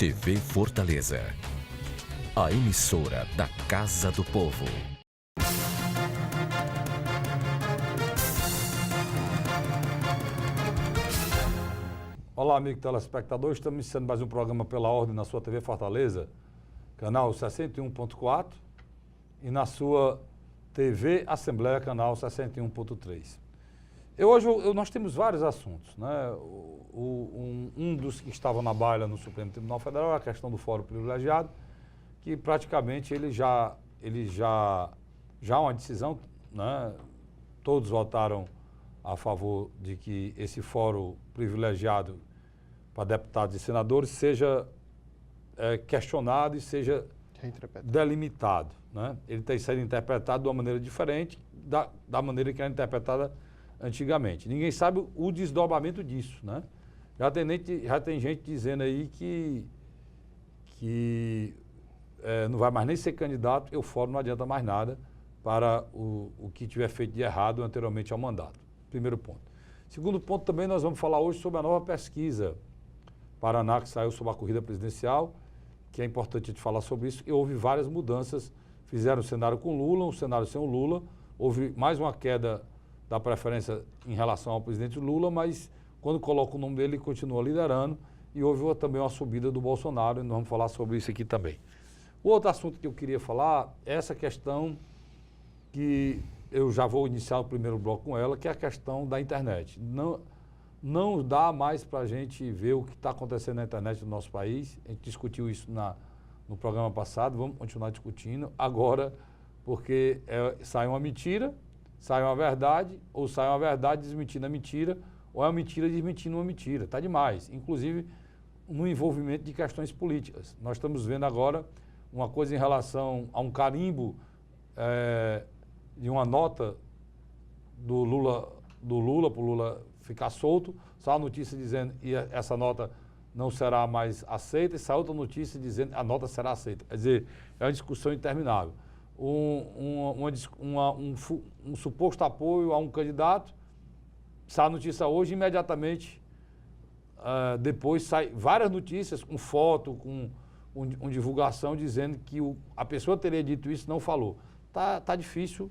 TV Fortaleza, a emissora da Casa do Povo. Olá, amigo telespectador, estamos iniciando mais um programa Pela Ordem na sua TV Fortaleza, canal 61.4 e na sua TV Assembleia, canal 61.3. Hoje nós temos vários assuntos, né? Um dos que estava na baila no Supremo Tribunal Federal é a questão do fórum privilegiado, que praticamente ele já é uma decisão, né? Todos votaram a favor de que esse fórum privilegiado para deputados e senadores seja questionado e seja delimitado, né? Ele está sendo interpretado de uma maneira diferente da maneira que era interpretada antigamente. Ninguém sabe o desdobramento disso, né? Já tem gente dizendo aí que não vai mais nem ser candidato e o fórum não adianta mais nada para o que tiver feito de errado anteriormente ao mandato. Primeiro ponto. Segundo ponto, também nós vamos falar hoje sobre a nova pesquisa Paraná, que saiu sobre a corrida presidencial, que é importante a gente falar sobre isso, e houve várias mudanças, fizeram o cenário com Lula, um cenário sem o Lula, houve mais uma queda da preferência em relação ao presidente Lula, mas quando coloca o nome dele, ele continua liderando, e houve também uma subida do Bolsonaro, e nós vamos falar sobre isso aqui também. O outro assunto que eu queria falar é essa questão que eu já vou iniciar o primeiro bloco com ela, que é a questão da internet. Não dá mais para a gente ver o que está acontecendo na internet no nosso país. A gente discutiu isso no programa passado, vamos continuar discutindo agora, porque sai uma mentira, sai uma verdade, ou sai uma verdade desmentindo a mentira, ou é uma mentira desmentindo uma mentira. Está demais, inclusive no envolvimento de questões políticas. Nós estamos vendo agora uma coisa em relação a um carimbo de uma nota do Lula para o Lula ficar solto, só a notícia dizendo que essa nota não será mais aceita, e sai outra notícia dizendo que a nota será aceita. Quer dizer, é uma discussão interminável. Um suposto apoio a um candidato, sai a notícia hoje, imediatamente depois sai várias notícias com foto, com divulgação dizendo que a pessoa teria dito isso e não falou. Tá difícil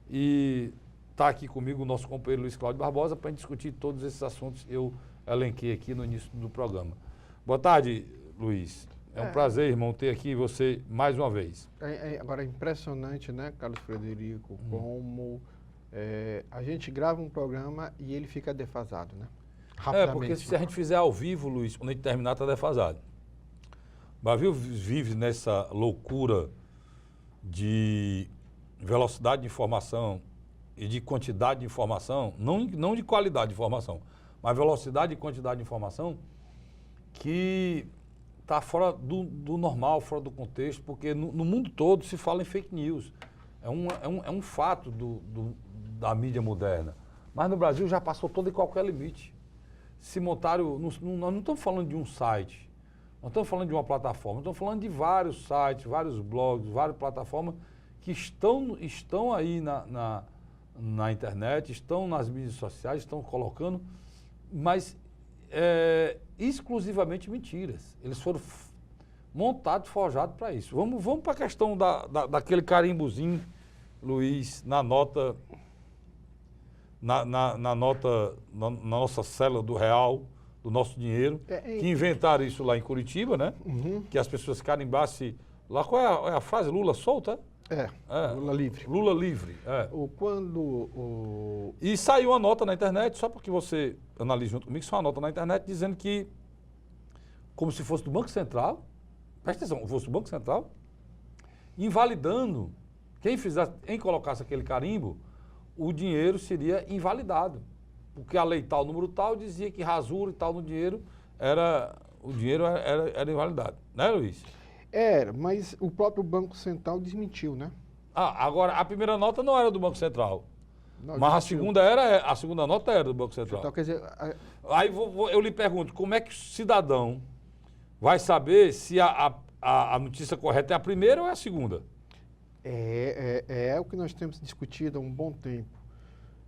e está aqui comigo o nosso companheiro Luiz Cláudio Barbosa para a gente discutir todos esses assuntos que eu elenquei aqui no início do programa. Boa tarde, Luiz. É um prazer, irmão, ter aqui você mais uma vez. Agora é impressionante, né, Carlos Frederico, como a gente grava um programa e ele fica defasado, né? Rapidamente. Porque se a gente fizer ao vivo, Luiz, quando a gente terminar, está defasado. O Brasil vive nessa loucura de velocidade de informação e de quantidade de informação, não de qualidade de informação, mas velocidade e quantidade de informação que está fora do normal, fora do contexto, porque no mundo todo se fala em fake news. É um fato da mídia moderna. Mas no Brasil já passou todo e qualquer limite. Se montaram, nós não estamos falando de um site, nós estamos falando de uma plataforma, estamos falando de vários sites, vários blogs, várias plataformas que estão aí na internet, estão nas mídias sociais, estão colocando, mas exclusivamente mentiras. Eles foram montados, forjados para isso. Vamos para a questão daquele carimbozinho, Luiz, na nossa célula do real, do nosso dinheiro, que inventaram isso lá em Curitiba, né? Uhum. Que as pessoas carimbassem lá. Qual é a frase? Lula solta? Lula livre. Lula livre. E saiu uma nota na internet, só para que você analise junto comigo, saiu uma nota na internet dizendo que, como se fosse do Banco Central, presta atenção, fosse do Banco Central, invalidando, quem colocasse aquele carimbo, o dinheiro seria invalidado. Porque a lei tal, número tal, dizia que rasura e tal no dinheiro, o dinheiro era invalidado. Né, Luiz? Era, mas o próprio Banco Central desmentiu, né? Agora, a primeira nota não era do Banco Central. Não, Mas a segunda nota era do Banco Central. Então, quer dizer, Aí eu lhe pergunto, como é que o cidadão vai saber se a notícia correta é a primeira ou é a segunda? É o que nós temos discutido há um bom tempo.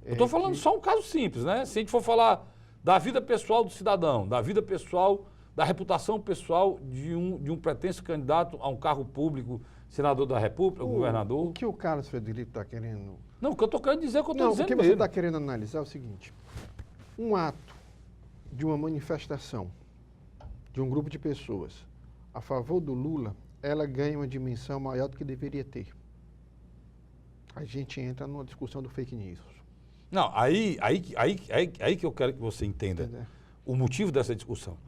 Eu estou falando só um caso simples, né? Se a gente for falar da vida pessoal do cidadão, da vida pessoal da reputação pessoal de um pretenso candidato a um cargo público, senador da República, governador. O que o Carlos Frederico está querendo... Não, o que eu estou querendo dizer é o que eu estou Não, dizendo o que mesmo. você está querendo analisar é o seguinte. Um ato de uma manifestação de um grupo de pessoas a favor do Lula, ela ganha uma dimensão maior do que deveria ter. A gente entra numa discussão do fake news. Não, aí que eu quero que você entenda Entendeu? o motivo dessa discussão.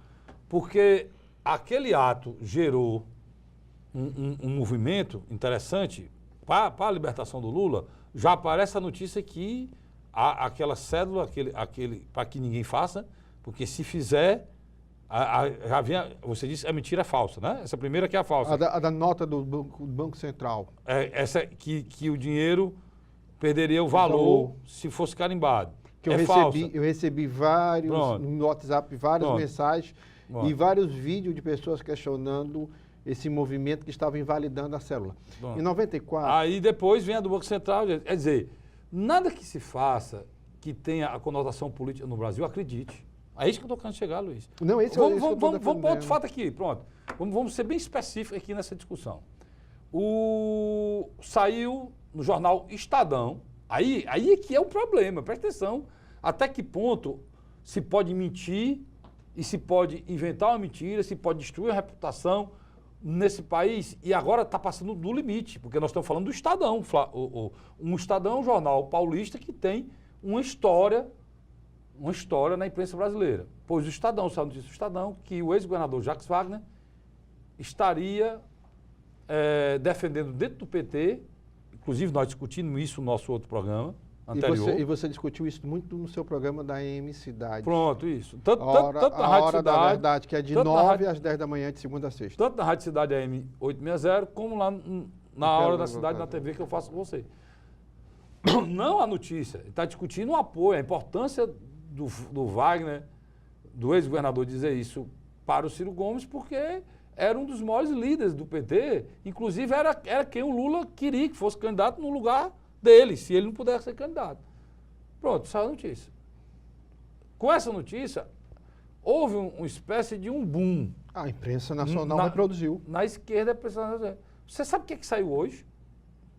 Porque aquele ato gerou um movimento interessante para a libertação do Lula. Já aparece a notícia que aquela cédula, para que ninguém faça, porque se fizer, já vinha, você disse, a mentira é falsa, né? Essa primeira que é a falsa. A da nota do Banco Central. Essa que o dinheiro perderia o valor se fosse carimbado. Que falsa. eu recebi vários, Pronto. no WhatsApp, várias Pronto. mensagens Pronto. e vários vídeos de pessoas questionando esse movimento que estava invalidando a célula. Pronto. Em 94... Aí depois vem a do Banco Central. Quer dizer, nada que se faça que tenha a conotação política no Brasil, acredite. É isso que eu estou querendo chegar, Luiz. Não, esse Vamos eu tô pôr outro defendendo. fato aqui, pronto. Vamos ser bem específicos aqui nessa discussão. Saiu no jornal Estadão, aí é que é o problema, presta atenção. Até que ponto se pode mentir e se pode inventar uma mentira, se pode destruir a reputação nesse país, e agora está passando do limite, porque nós estamos falando do Estadão. Um Estadão é um jornal paulista que tem uma história na imprensa brasileira. Pois o Estadão, saiu notícia do Estadão, que o ex-governador Jacques Wagner estaria defendendo dentro do PT, inclusive nós discutimos isso no nosso outro programa anterior. E você discutiu isso muito no seu programa da AM Cidade. Pronto, isso. Tanto na A Rádio hora da Cidade, verdade, que é de tanto na 9 Rádio- às 10 da manhã, de segunda a sexta. tanto na Rádio Cidade AM 860, como lá na hora da cidade, na TV que eu faço com você. Não a notícia, ele está discutindo o apoio, a importância do Wagner, do ex-governador, dizer isso para o Ciro Gomes, porque era um dos maiores líderes do PT, inclusive era quem o Lula queria que fosse candidato no lugar dele, se ele não pudesse ser candidato. Pronto, saiu a notícia. Com essa notícia, houve uma espécie de um boom A imprensa nacional reproduziu. na esquerda. Você sabe o que é que saiu hoje?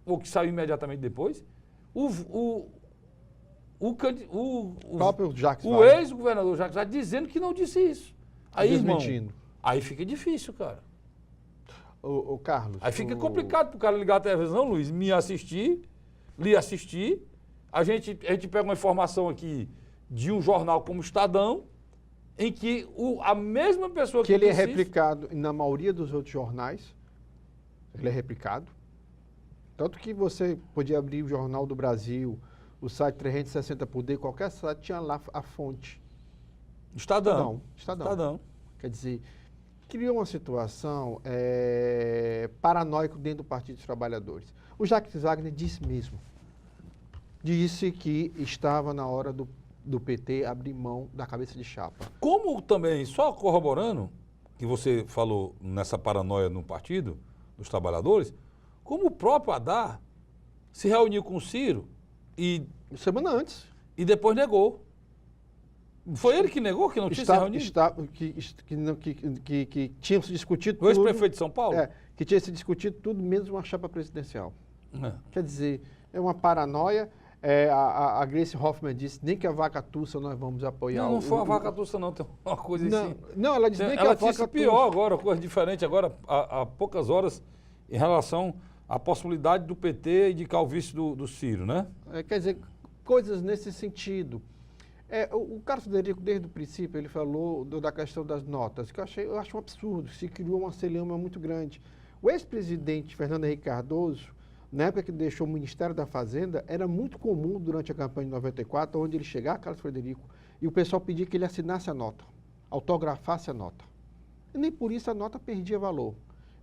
Ou que saiu imediatamente depois? O próprio Jacques o Wagner ex-governador Jacques Wagner dizendo que não disse isso. Aí, irmão, desmentindo. aí fica difícil, cara. O Carlos. Aí fica complicado pro cara ligar a televisão, Luiz, lhe assistir. A gente pega uma informação aqui de um jornal como Estadão, em que a mesma pessoa Que ele é disse isso- replicado na maioria dos outros jornais. Ele é replicado. Tanto que você podia abrir o Jornal do Brasil, o site 360 Poder, qualquer site tinha lá a fonte. Estadão. Estadão. Quer dizer, criou uma situação paranoica dentro do Partido dos Trabalhadores. O Jacques Wagner disse mesmo. Disse que estava na hora do PT abrir mão da cabeça de chapa. Como também, só corroborando, que você falou nessa paranoia no Partido dos Trabalhadores, como o próprio Haddad se reuniu com o Ciro e Semana antes. depois negou. Foi ele que negou que não tinha se reunido? Que tinha se discutido O tudo. ex-prefeito de São Paulo? Que tinha se discutido tudo, menos uma chapa presidencial. É. Quer dizer, é uma paranoia. A Grace Hoffmann disse, nem que a vaca tussa nós vamos apoiar. Não foi uma vaca tussa não, tem uma coisa assim. Não, ela disse nem que Ela a vaca disse pior agora, coisa diferente agora, há poucas horas, em relação à possibilidade do PT indicar o vice do Ciro, né? Quer dizer, coisas nesse sentido. O Carlos Frederico, desde o princípio, ele falou da questão das notas, que eu acho um absurdo, se criou uma celeuma muito grande. O ex-presidente Fernando Henrique Cardoso, na época que deixou o Ministério da Fazenda, era muito comum durante a campanha de 94, onde ele chegava, Carlos Frederico, e o pessoal pedia que ele assinasse a nota, autografasse a nota. E nem por isso a nota perdia valor.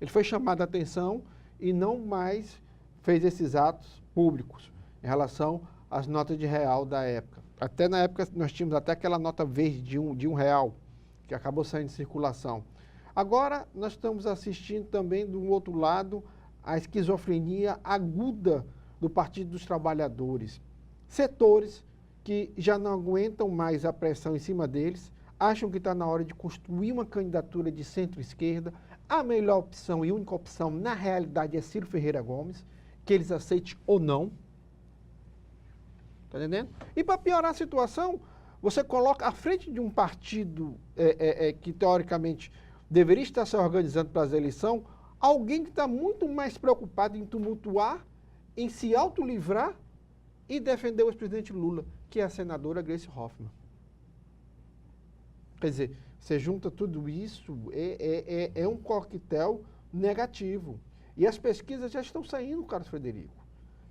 Ele foi chamado a atenção e não mais fez esses atos públicos em relação às notas de real da época. Até na época nós tínhamos até aquela nota verde de um real, que acabou saindo de circulação. Agora nós estamos assistindo também, do outro lado, a esquizofrenia aguda do Partido dos Trabalhadores. Setores que já não aguentam mais a pressão em cima deles, acham que está na hora de construir uma candidatura de centro-esquerda. A melhor opção e única opção, na realidade, é Ciro Ferreira Gomes, que eles aceitem ou não. Está entendendo? E para piorar a situação, você coloca à frente de um partido que, teoricamente, deveria estar se organizando para as eleições, alguém que está muito mais preocupado em tumultuar, em se autolivrar e defender o ex-presidente Lula, que é a senadora Gleice Hoffmann. Quer dizer, você junta tudo isso, é um coquetel negativo. E as pesquisas já estão saindo, Carlos Frederico.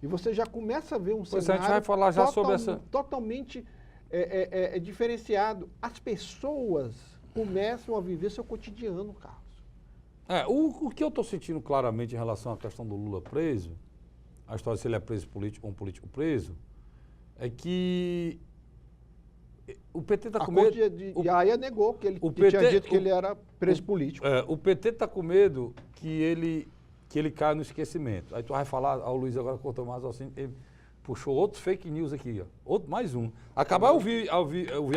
E você já começa a ver um cenário a gente vai falar já sobre essa... totalmente diferenciado. As pessoas começam a viver seu cotidiano, Carlos. O que eu estou sentindo claramente em relação à questão do Lula preso, a história se ele é preso político ou um político preso, é que o PT está com medo... E a AIA negou que ele tinha dito que ele era preso político. O PT está com medo que ele caia no esquecimento. Aí tu vai falar, o Luiz agora cortou mais assim, ele puxou outro fake news aqui, ó, mais um. Acabar eu vi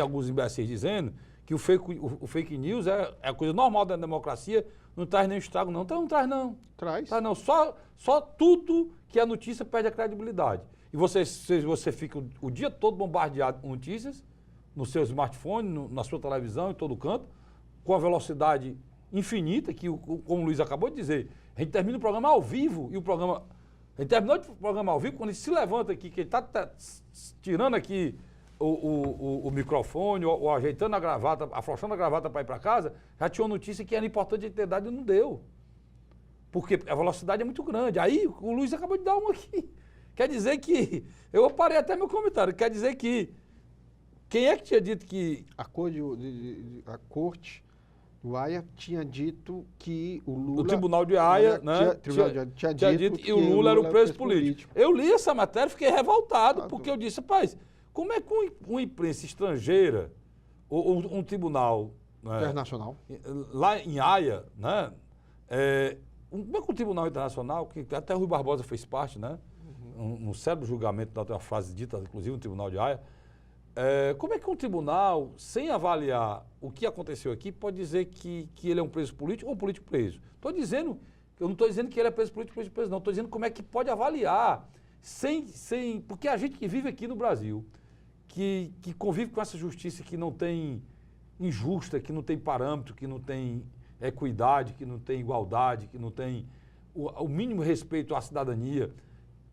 alguns imbecis dizendo que o fake news é a coisa normal da democracia, não traz nem estrago não. Então não traz não. Traz. Traz não, só tudo que é notícia perde a credibilidade. E você fica o dia todo bombardeado com notícias, no seu smartphone, na sua televisão, em todo canto, com a velocidade infinita, que, como o Luiz acabou de dizer, a gente termina o programa ao vivo e a gente terminou o programa ao vivo, quando ele se levanta aqui, que ele está tirando aqui o microfone, ou ajeitando a gravata, afrouxando a gravata para ir para casa, já tinha uma notícia que era importante de ter dado e não deu. Porque a velocidade é muito grande. Aí o Luiz acabou de dar uma aqui. Quer dizer que, eu parei até meu comentário, quer dizer que, quem é que tinha dito que... A corte do Haia tinha dito que o Lula... O Tribunal de Haia, né? Tinha dito que o Lula era o preso político. Eu li essa matéria e fiquei revoltado, porque eu disse, rapaz, como é que uma imprensa estrangeira, ou um tribunal... Né, internacional. Lá em Haia, né? Como é que o Tribunal Internacional, que até o Rui Barbosa fez parte, né? Um célebre julgamento, tem uma frase dita, inclusive, no Tribunal de Haia, como é que um tribunal, sem avaliar o que aconteceu aqui, pode dizer que ele é um preso político ou um político preso? Eu não estou dizendo que ele é preso político, preso, não. Estou dizendo como é que pode avaliar, porque a gente que vive aqui no Brasil, que convive com essa justiça que não tem injusta, que não tem parâmetro, que não tem equidade, que não tem igualdade, que não tem o mínimo respeito à cidadania,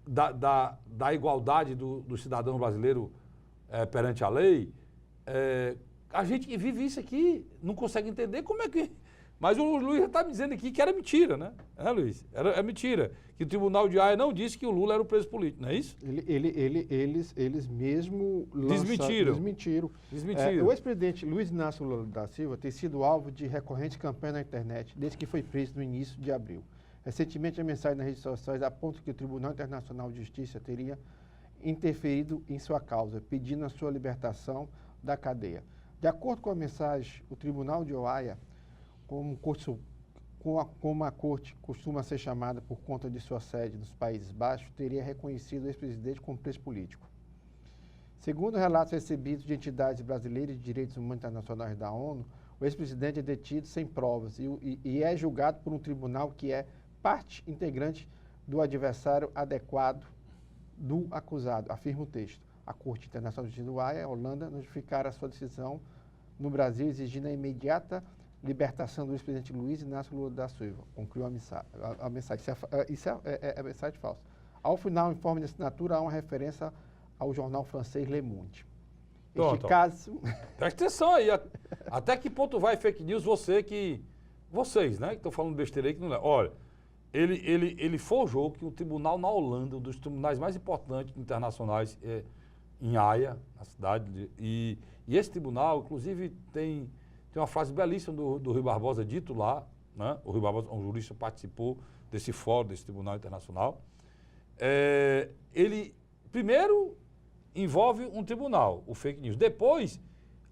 da igualdade do cidadão brasileiro perante a lei, a gente que vive isso aqui não consegue entender como é que... Mas o Luiz já está me dizendo aqui que era mentira, né? Luiz? É mentira. Que o Tribunal de Haia não disse que o Lula era o preso político, não é isso? Eles mesmo desmentiram. O ex-presidente Luiz Inácio Lula da Silva tem sido alvo de recorrente campanha na internet desde que foi preso no início de abril. Recentemente, a mensagem nas redes sociais aponta que o Tribunal Internacional de Justiça teria interferido em sua causa, pedindo a sua libertação da cadeia. De acordo com a mensagem, o Tribunal de Haia, como a corte costuma ser chamada por conta de sua sede nos Países Baixos, teria reconhecido o ex-presidente como preso político. Segundo relatos recebidos de entidades brasileiras de direitos humanos internacionais da ONU, o ex-presidente é detido sem provas e é julgado por um tribunal que é parte integrante do adversário adequado do acusado, afirma o texto. A Corte Internacional de Justiça do Haia, Holanda, notificará a sua decisão no Brasil, exigindo a imediata libertação do ex-presidente Luiz Inácio Lula da Silva. Concluiu a mensagem. Isso é mensagem falsa. Ao final, em forma de assinatura, há uma referência ao jornal francês Le Monde. Este caso... Presta atenção aí. Até que ponto vai fake news vocês, né, que estão falando besteira aí, que não é. Olha, ele forjou que o tribunal na Holanda, um dos tribunais mais importantes internacionais, em Haia, na cidade, e esse tribunal, inclusive, tem uma frase belíssima do Rui Barbosa dito lá, né? O Rui Barbosa, um jurista, participou desse fórum, desse tribunal internacional. Ele, primeiro, envolve um tribunal, o fake news. Depois,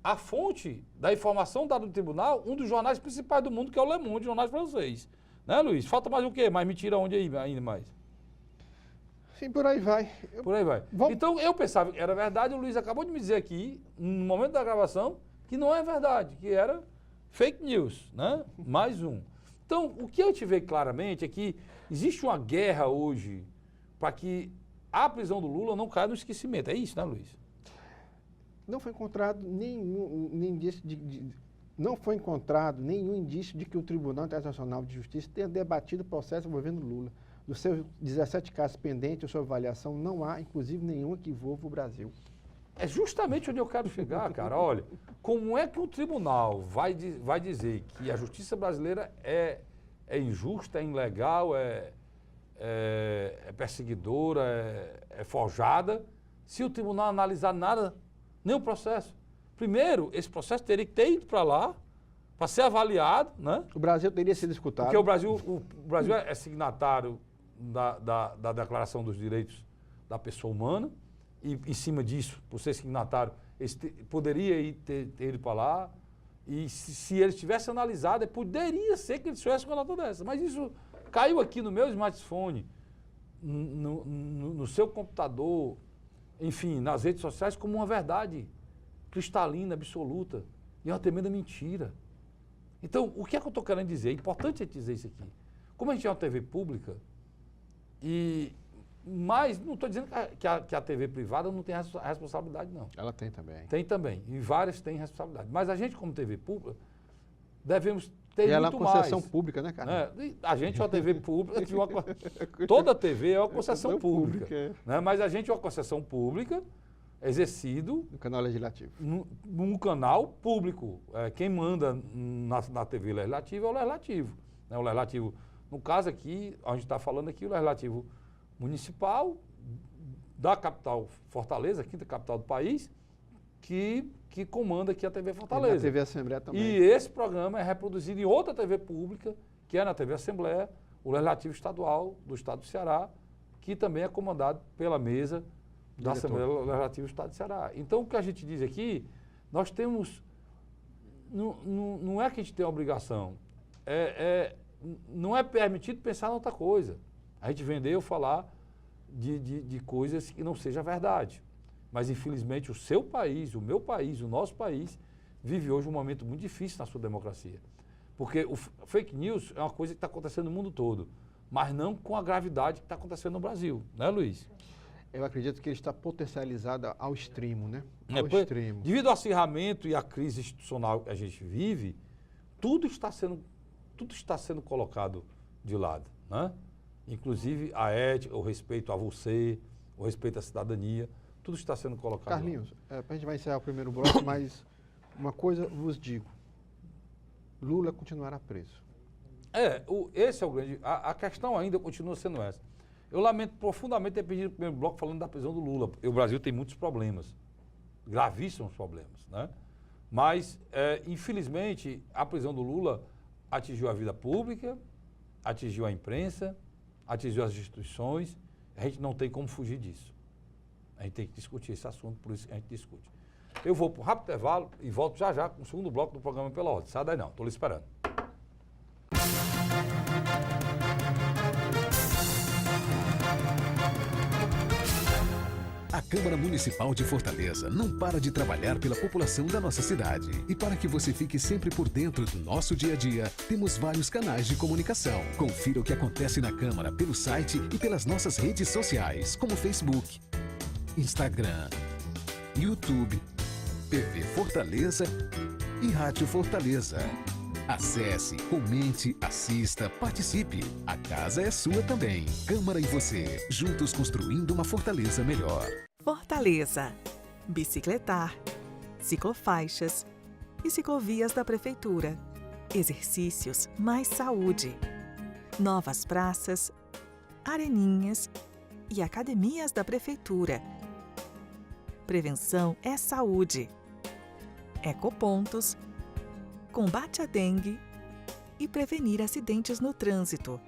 a fonte da informação dada no tribunal, um dos jornais principais do mundo, que é o Le Monde, jornal francês. Né, Luiz? Falta mais o quê? Mais mentira onde aí ainda mais? Sim, por aí vai. Por aí vai. Então, eu pensava que era verdade, o Luiz acabou de me dizer aqui, no momento da gravação, que não é verdade, que era fake news, né? Mais um. Então, o que eu te vejo claramente é que existe uma guerra hoje para que a prisão do Lula não caia no esquecimento. É isso, né, Luiz? Não foi encontrado nenhum indício não foi encontrado nenhum indício de que o Tribunal Internacional de Justiça tenha debatido o processo envolvendo Lula. Dos seus 17 casos pendentes ou sob avaliação, não há, inclusive, nenhum que envolva o Brasil. É justamente onde eu quero chegar, cara. Olha, como é que um tribunal vai dizer que a justiça brasileira é injusta, é ilegal, é perseguidora, é forjada, se o tribunal analisar nada, nem o processo? Primeiro, esse processo teria que ter ido para lá, para ser avaliado, né? O Brasil teria sido escutado. Porque o Brasil é signatário da Declaração dos Direitos da Pessoa Humana, e em cima disso, por ser signatário, poderia ter ido para lá, e se ele tivesse analisado, poderia ser que ele tivesse uma nota dessa. Mas isso caiu aqui no meu smartphone, no seu computador, enfim, nas redes sociais, como uma verdade cristalina, absoluta, e é uma tremenda mentira. Então, o que é que eu estou querendo dizer? É importante dizer isso aqui. Como a gente é uma TV pública, mas não estou dizendo que a TV privada não tem responsabilidade, não. Ela tem também. Tem também, e várias têm responsabilidade. Mas a gente, como TV pública, devemos ter e ela muito é uma concessão mais. pública, né, cara? Né? A gente é uma TV pública, toda TV é uma concessão pública. Né? Mas a gente é uma concessão pública, exercido no canal legislativo. Num canal público. Quem manda na TV legislativa é o legislativo. Né? O legislativo, no caso aqui, a gente está falando aqui, o legislativo municipal da capital Fortaleza, quinta capital do país, que comanda aqui a TV Fortaleza. E a TV Assembleia também. E esse programa é reproduzido em outra TV pública, que é na TV Assembleia, o Legislativo Estadual do Estado do Ceará, que também é comandado pela mesa da Assembleia Legislativa do Estado do Ceará. Então, o que a gente diz aqui, nós temos... Não é que a gente tem a obrigação, não é permitido pensar em outra coisa. A gente vendeu falar de coisas que não seja verdade. Mas, infelizmente, o seu país, o meu país, o nosso país, vive hoje um momento muito difícil na sua democracia. Porque o fake news é uma coisa que está acontecendo no mundo todo, mas não com a gravidade que está acontecendo no Brasil. Né, Luiz? Eu acredito que ele está potencializado ao extremo, né? Extremo. Devido ao acirramento e à crise institucional que a gente vive, tudo está sendo colocado de lado, né? Inclusive a ética, o respeito a você, o respeito à cidadania, tudo está sendo colocado. Carlinhos, a gente vai encerrar o primeiro bloco, mas uma coisa vos digo, Lula continuará preso. Esse é o grande... A questão ainda continua sendo essa. Eu lamento profundamente ter pedido o primeiro bloco falando da prisão do Lula. O Brasil tem muitos problemas, gravíssimos problemas, né? Mas, infelizmente, a prisão do Lula atingiu a vida pública, atingiu a imprensa, atingiu as instituições. A gente não tem como fugir disso. A gente tem que discutir esse assunto, por isso que a gente discute. Eu vou para um rápido intervalo e volto já já com o segundo bloco do programa Pela Ordem. Sai daí não, estou lhe esperando. A Câmara Municipal de Fortaleza não para de trabalhar pela população da nossa cidade. E para que você fique sempre por dentro do nosso dia a dia, temos vários canais de comunicação. Confira o que acontece na Câmara pelo site e pelas nossas redes sociais, como Facebook, Instagram, YouTube, TV Fortaleza e Rádio Fortaleza. Acesse, comente, assista, participe. A casa é sua também. Câmara e você, juntos construindo uma Fortaleza melhor. Fortaleza. Bicicletar, ciclofaixas e ciclovias da Prefeitura. Exercícios mais saúde. Novas praças, areninhas e academias da Prefeitura. Prevenção é saúde. Ecopontos, combate à dengue e prevenir acidentes no trânsito.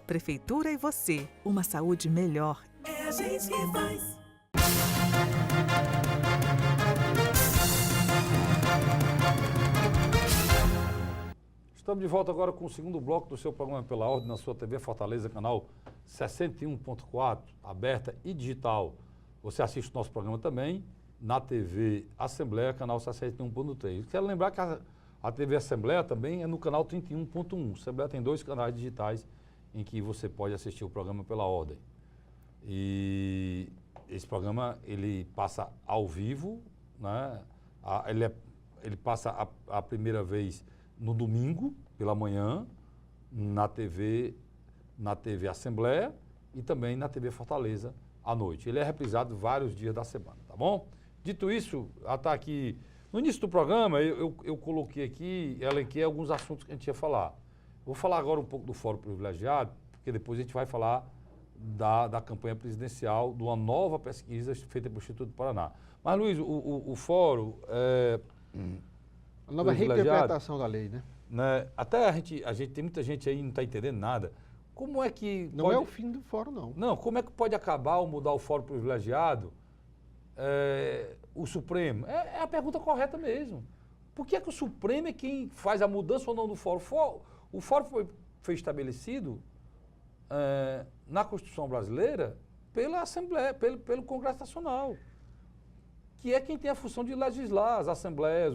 Prefeitura e você, uma saúde melhor. É a gente que faz. Estamos de volta agora com o segundo bloco do seu programa Pela Ordem na sua TV Fortaleza, canal 61.4, aberta e digital. Você assiste o nosso programa também na TV Assembleia, canal 61.3. Quero lembrar que a TV Assembleia também é no canal 31.1. A Assembleia tem 2 canais digitais em que você pode assistir o programa pela ordem. E esse programa, ele passa ao vivo, né? Ele passa a primeira vez no domingo, pela manhã, na TV Assembleia e também na TV Fortaleza à noite. Ele é reprisado vários dias da semana, tá bom? Dito isso, tá aqui, no início do programa, eu coloquei aqui, elenquei alguns assuntos que a gente ia falar. Vou falar agora um pouco do Fórum Privilegiado, porque depois a gente vai falar da campanha presidencial, de uma nova pesquisa feita pelo Instituto do Paraná. Mas, Luiz, o Fórum... A nova reinterpretação da lei, né? Até a gente tem muita gente aí que não está entendendo nada. Como é que... Não é o fim do fórum, não. Não, como é que pode acabar ou mudar o fórum privilegiado o Supremo? É a pergunta correta mesmo. Por que é que o Supremo é quem faz a mudança ou não do fórum? O fórum foi estabelecido na Constituição brasileira pela Assembleia, pelo Congresso Nacional, que é quem tem a função de legislar, as assembleias,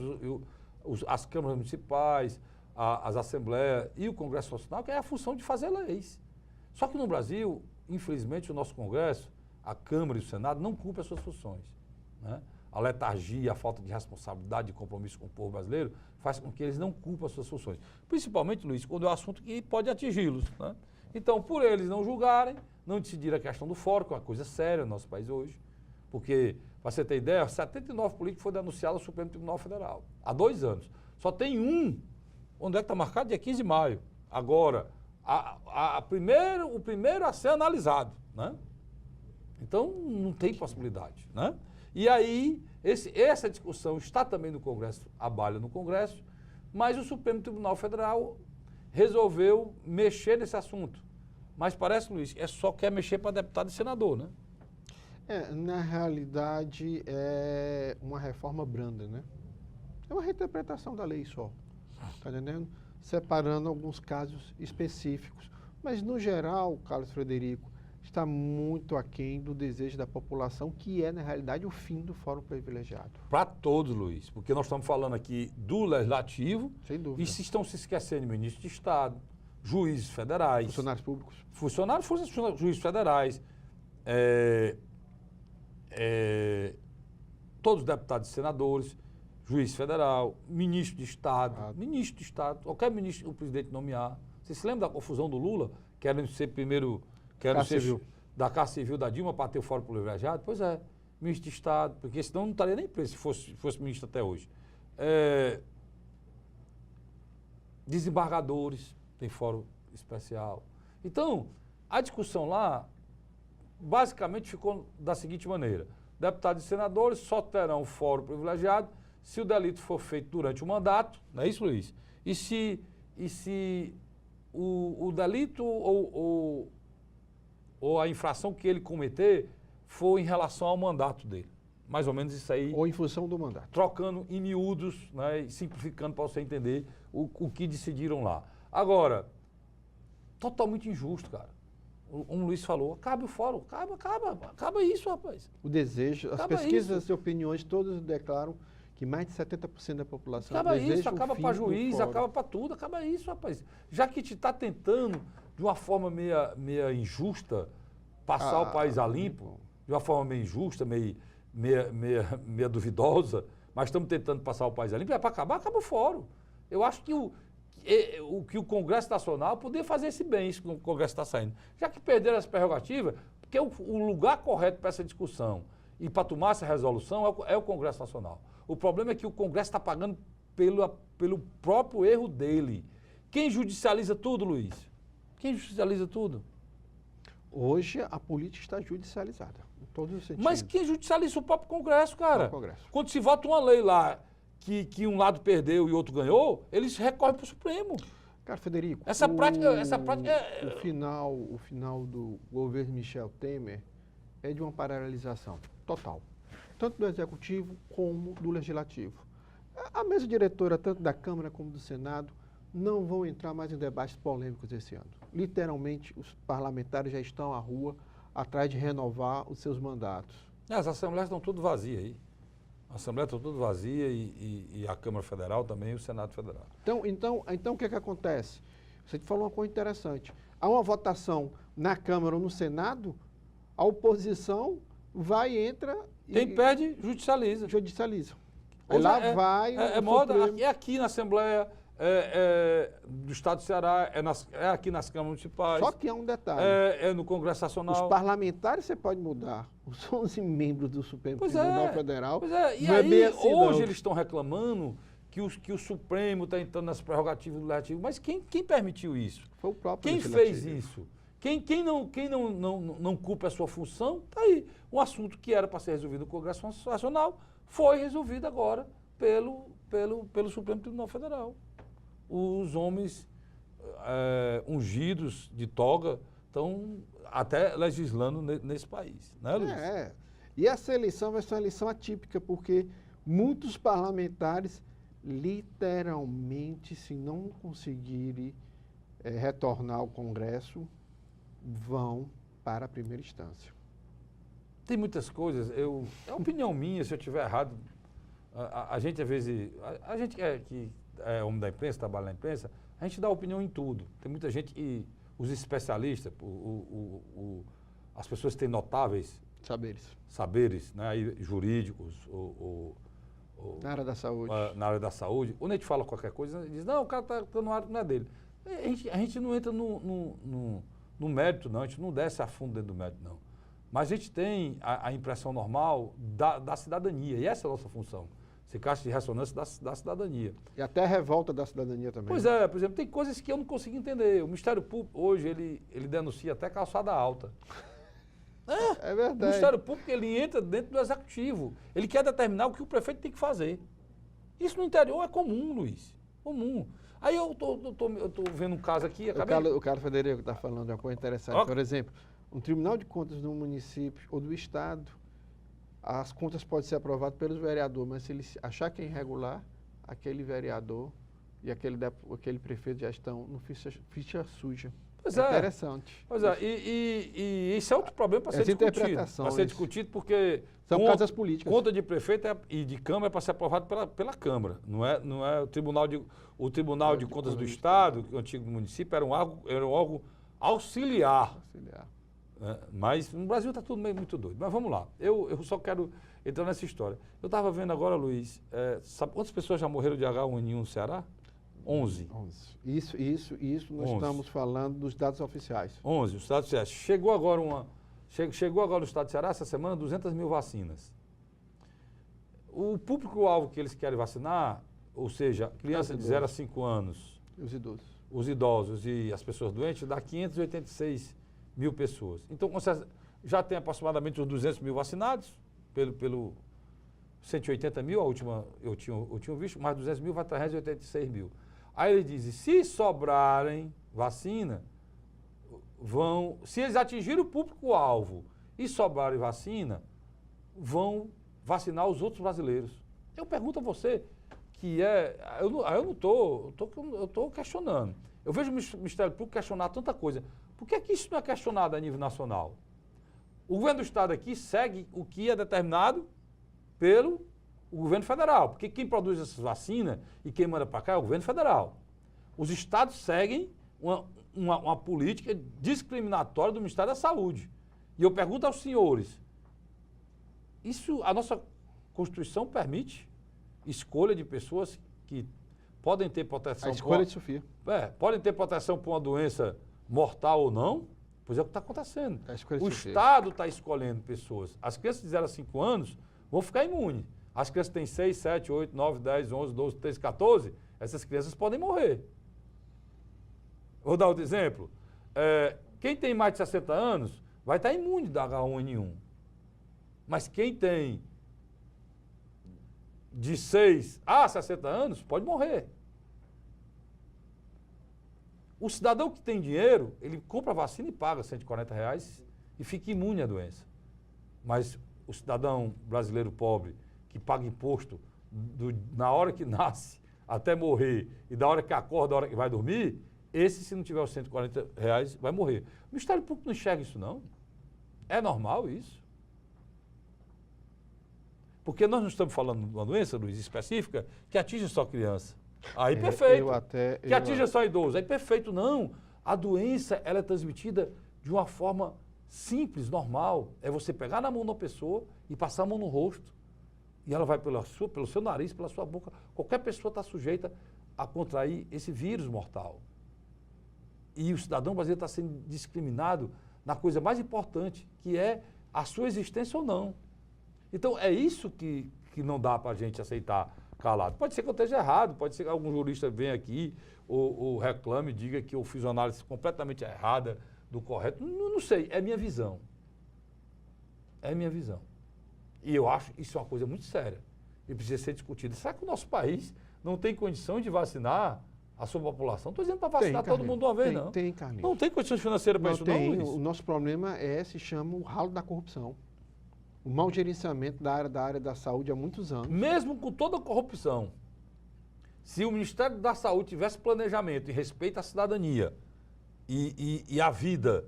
as câmaras municipais, as assembleias e o Congresso Nacional, que é a função de fazer leis. Só que no Brasil, infelizmente, o nosso Congresso, a Câmara e o Senado não cumprem as suas funções, né? A letargia, a falta de responsabilidade e compromisso com o povo brasileiro faz com que eles não cumpram as suas funções. Principalmente, Luiz, quando é um assunto que pode atingi-los, né? Então, por eles não julgarem, não decidir a questão do fórum, que é uma coisa séria no nosso país hoje, porque, para você ter ideia, 79 políticos foram denunciados ao Supremo Tribunal Federal há 2 anos. Só tem um, onde é que está marcado? Dia 15 de maio. Agora, o primeiro a ser analisado, né? Então, não tem possibilidade, né? E aí, essa discussão está também no Congresso, abalha no Congresso, mas o Supremo Tribunal Federal resolveu mexer nesse assunto. Mas parece, Luiz, só quer mexer para deputado e senador, né? Na realidade, é uma reforma branda, né? É uma reinterpretação da lei só, tá entendendo? Separando alguns casos específicos. Mas, no geral, Carlos Frederico, está muito aquém do desejo da população, que é, na realidade, o fim do Fórum Privilegiado. Para todos, Luiz, porque nós estamos falando aqui do Legislativo. Sem dúvida. E se estão se esquecendo de ministro de Estado, juízes federais. Funcionários públicos. Juízes federais, todos os deputados e senadores, juiz federal, ministro de Estado, qualquer ministro o presidente nomear. Você se lembra da confusão do Lula, querendo ser primeiro... da Casa Civil da Dilma para ter o Fórum Privilegiado? Pois é, ministro de Estado, porque senão não estaria nem preso se fosse ministro até hoje. Desembargadores, tem fórum especial. Então, a discussão lá, basicamente ficou da seguinte maneira: deputados e senadores só terão fórum privilegiado se o delito for feito durante o mandato, não é isso, Luiz? E se o delito ou a infração que ele cometer for em relação ao mandato dele. Mais ou menos isso aí. Ou em função do mandato. Trocando em miúdos, né, e simplificando para você entender o que decidiram lá. Agora, totalmente injusto, cara. Um Luiz falou, acabe o fórum, acaba isso, rapaz. O desejo, as pesquisas e opiniões todas declaram que mais de 70% da população acaba isso, acaba para juiz, acaba para tudo, acaba isso, rapaz. Já que te está tentando, de uma forma meia injusta, passar o país a limpo, de uma forma meio injusta, meia duvidosa, mas estamos tentando passar o país a limpo, é para acabar, acaba o fórum. Eu acho que o Congresso Nacional poderia fazer esse bem, isso que o Congresso está saindo. Já que perderam essa prerrogativa, porque o lugar correto para essa discussão e para tomar essa resolução é o Congresso Nacional. O problema é que o Congresso está pagando pelo próprio erro dele. Quem judicializa tudo, Luiz? Quem judicializa tudo? Hoje a política está judicializada, em todos os sentidos. Mas quem judicializa o próprio Congresso, cara? O Congresso. Quando se vota uma lei lá que um lado perdeu e outro ganhou, eles recorrem para o Supremo. Cara, Federico, essa prática o final do governo Michel Temer é de uma paralisação total, tanto do Executivo como do Legislativo. A mesa diretora, tanto da Câmara como do Senado, não vão entrar mais em debates polêmicos esse ano. Literalmente, os parlamentares já estão à rua atrás de renovar os seus mandatos. As assembleias estão tudo vazias aí. A Assembleia está toda vazia e a Câmara Federal também e o Senado Federal. Então o que é que acontece? Você falou uma coisa interessante. Há uma votação na Câmara ou no Senado, a oposição vai, entra Quem perde, judicializa. judicializa. Aí Hoje lá é- vai É o moda, Supremo. é aqui na Assembleia do Estado do Ceará, é aqui nas câmaras municipais, Só que há um detalhe. é no Congresso Nacional. Os parlamentares você pode mudar. Os 11 membros do Supremo Pois Tribunal é, Federal. Pois é, e não é aí bem assim, hoje não. eles estão reclamando que o Supremo está entrando nas prerrogativas do Legislativo. Mas quem permitiu isso? Foi o próprio Quem Legislativo. fez isso? Quem não cumpre a sua função, está aí. Um assunto que era para ser resolvido no Congresso Nacional foi resolvido agora pelo Supremo Tribunal Federal. Os homens ungidos de toga estão até legislando nesse país, né, Luiz? E essa eleição vai ser uma eleição atípica, porque muitos parlamentares, literalmente, se não conseguirem retornar ao Congresso, vão para a primeira instância. Tem muitas coisas, é opinião minha, se eu estiver errado, a gente às vezes, a gente que é homem da imprensa, trabalha na imprensa, a gente dá opinião em tudo. Tem muita gente que, os especialistas, as pessoas que têm notáveis saberes, né, aí, jurídicos, Na área da saúde. na área da saúde, quando a gente fala qualquer coisa, diz, não, o cara está no área que não é dele. A gente não entra no mérito, não, a gente não desce a fundo dentro do mérito, não. Mas a gente tem a impressão normal da cidadania, e essa é a nossa função. Ser caixa de ressonância da cidadania. E até a revolta da cidadania também. Pois é, por exemplo, tem coisas que eu não consigo entender. O Ministério Público, hoje, ele denuncia até calçada alta. É O verdade. Ministério Público, ele entra dentro do Executivo. Ele quer determinar o que o prefeito tem que fazer. Isso no interior é comum, Luiz. Comum. Aí eu tô vendo um caso aqui, O Carlos Federico está falando de uma coisa interessante. Ó. Por exemplo, um Tribunal de Contas do município ou do Estado, as contas podem ser aprovadas pelos vereadores, mas se ele achar que é irregular, aquele vereador e aquele prefeito já estão no ficha suja. Pois é é. interessante. Pois é, e isso é outro problema para ser Essa discutido. interpretação, Para ser isso. discutido porque São casas políticas. conta de prefeito e de Câmara é para ser aprovado pela Câmara. Não é o Tribunal de Contas do Estado, que é o antigo município, era um órgão auxiliar. Né? Mas no Brasil está tudo meio muito doido. Mas vamos lá. Eu só quero entrar nessa história. Eu estava vendo agora, Luiz, sabe quantas pessoas já morreram de H1N1 no Ceará? 11. Isso nós 11. estamos falando dos dados oficiais. 11, o Estado do Ceará. Chegou agora no Estado do Ceará, essa semana, 200 mil vacinas. O público-alvo que eles querem vacinar, ou seja, criança de 0 a 5 anos, Os idosos. os idosos e as pessoas doentes, dá 586 mil pessoas. Então, você já tem aproximadamente uns 200 mil vacinados, pelo 180 mil, a última eu tinha visto, mais 200 mil vai 386 mil. Aí ele diz, se sobrarem vacina, se eles atingirem o público-alvo e sobrarem vacina, vão vacinar os outros brasileiros. Eu pergunto a você, eu estou questionando. Eu vejo o Ministério Público questionar tanta coisa. Por que isso não é questionado a nível nacional? O governo do Estado aqui segue o que é determinado pelo governo federal, porque quem produz essas vacinas e quem manda para cá é o governo federal. Os estados seguem uma política discriminatória do Ministério da Saúde. E eu pergunto aos senhores, a nossa Constituição permite escolha de pessoas que podem ter proteção... A escolha de Sofia. Podem ter proteção por uma doença mortal ou não? Pois é o que está acontecendo. O Estado está escolhendo pessoas. As crianças de 0 a 5 anos vão ficar imunes. As crianças que têm 6, 7, 8, 9, 10, 11, 12, 13, 14, essas crianças podem morrer. Vou dar outro exemplo. Quem tem mais de 60 anos vai estar imune da H1N1. Mas quem tem de 6 a 60 anos pode morrer. O cidadão que tem dinheiro, ele compra a vacina e paga R$140 e fica imune à doença. Mas o cidadão brasileiro pobre, que paga imposto na hora que nasce até morrer e da hora que acorda, da hora que vai dormir, esse, se não tiver os R$140, vai morrer. O Ministério Público não enxerga isso, não. É normal isso. Porque nós não estamos falando de uma doença, Luiz, específica, que atinge só criança. Aí perfeito. Que atinge só idoso. Aí perfeito. Não. A doença, ela é transmitida de uma forma simples, normal. É você pegar na mão de uma pessoa e passar a mão no rosto. E ela vai pelo seu nariz, pela sua boca. Qualquer pessoa está sujeita a contrair esse vírus mortal. E o cidadão brasileiro está sendo discriminado na coisa mais importante, que é a sua existência ou não. Então, é isso que não dá para a gente aceitar calado. Pode ser que eu esteja errado, pode ser que algum jurista venha aqui ou reclame, diga que eu fiz uma análise completamente errada do correto. Não sei, é minha visão. É minha visão. E eu acho isso é uma coisa muito séria e precisa ser discutida. Será que o nosso país não tem condições de vacinar a sua população? Estou dizendo para vacinar todo mundo de uma vez, não. Tem, Carlinhos. Não tem condições financeiras para isso, não, Luiz? O nosso problema se chama o ralo da corrupção. O mau gerenciamento da área da saúde há muitos anos. Mesmo com toda a corrupção, se o Ministério da Saúde tivesse planejamento e respeito à cidadania e à vida,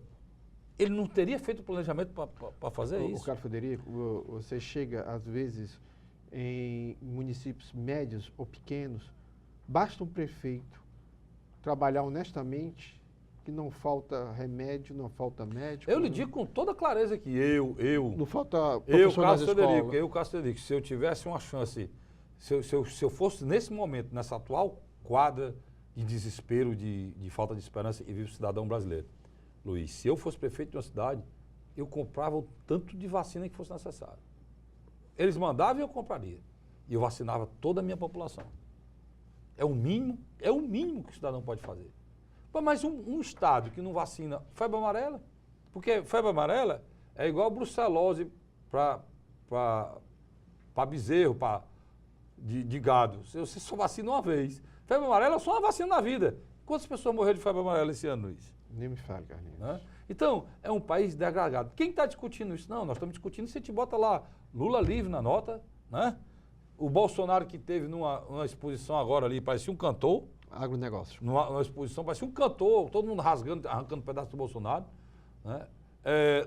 ele não teria feito o planejamento para fazer isso. Carlos Frederico, você chega, às vezes, em municípios médios ou pequenos, basta um prefeito trabalhar honestamente, que não falta remédio, não falta médico. Eu lhe digo com toda clareza que não falta professor nas escolas. Cássio Frederico, se eu tivesse uma chance, se eu fosse nesse momento, nessa atual quadra de desespero, de falta de esperança e vivo cidadão brasileiro, Luiz, se eu fosse prefeito de uma cidade, eu comprava o tanto de vacina que fosse necessário. Eles mandavam e eu compraria. E eu vacinava toda a minha população. É o mínimo que o cidadão pode fazer. Mas um estado que não vacina febre amarela, porque febre amarela é igual brucelose para bezerro, de gado. Você só vacina uma vez. Febre amarela é só uma vacina na vida. Quantas pessoas morreram de febre amarela esse ano, Luiz? Nem me fale, Carlinhos. Né? Então, é um país degradado. Quem está discutindo isso? Não, nós estamos discutindo se a gente bota lá Lula livre na nota, né? O Bolsonaro que teve numa exposição agora ali, parecia um cantor. Agronegócio. Numa exposição, parecia um cantor, todo mundo arrancando um pedaço do Bolsonaro. Né?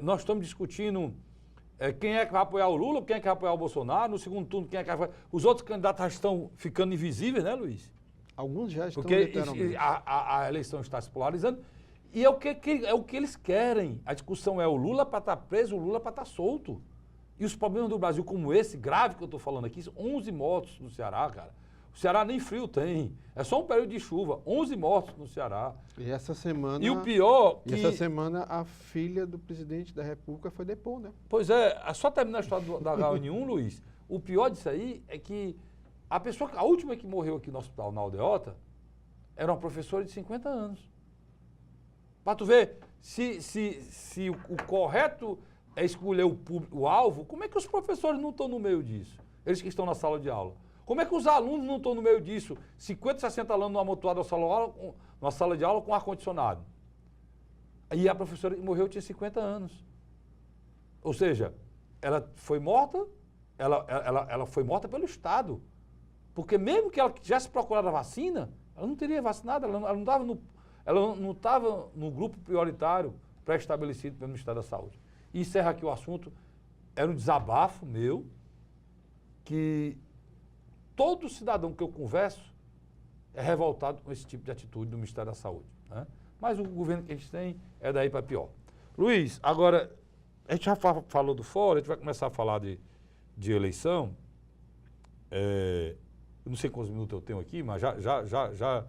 Nós estamos discutindo quem é que vai apoiar o Lula, quem é que vai apoiar o Bolsonaro, no segundo turno, quem é que vai... Os outros candidatos já estão ficando invisíveis, né, Luiz? Alguns já estão porque literalmente. A eleição está se polarizando e é o que eles querem. A discussão é o Lula para estar preso, o Lula para estar solto. E os problemas do Brasil como esse, grave que eu estou falando aqui, 11 mortos no Ceará, cara. O Ceará nem frio tem. É só um período de chuva. 11 mortos no Ceará. E essa semana... E o pior... E essa semana a filha do presidente da República foi depor, né? Pois é. Só terminar a história da H1N1, Luiz. O pior disso aí é que a última que morreu aqui no hospital, na Aldeota, era uma professora de 50 anos. Para tu ver, se o correto é escolher o alvo, como é que os professores não estão no meio disso? Eles que estão na sala de aula. Como é que os alunos não estão no meio disso? 50, 60 alunos amontoados numa sala de aula com ar-condicionado. E a professora que morreu tinha 50 anos. Ou seja, ela foi morta, ela foi morta pelo Estado. Porque mesmo que ela tivesse procurado a vacina, ela não teria vacinado, ela não estava no grupo prioritário pré-estabelecido pelo Ministério da Saúde. E encerra aqui o assunto. Era um desabafo meu que... Todo cidadão que eu converso é revoltado com esse tipo de atitude do Ministério da Saúde. Né? Mas o governo que a gente tem é daí para pior. Luiz, agora, a gente já falou do fórum, a gente vai começar a falar de eleição. Eu não sei quantos minutos eu tenho aqui, mas já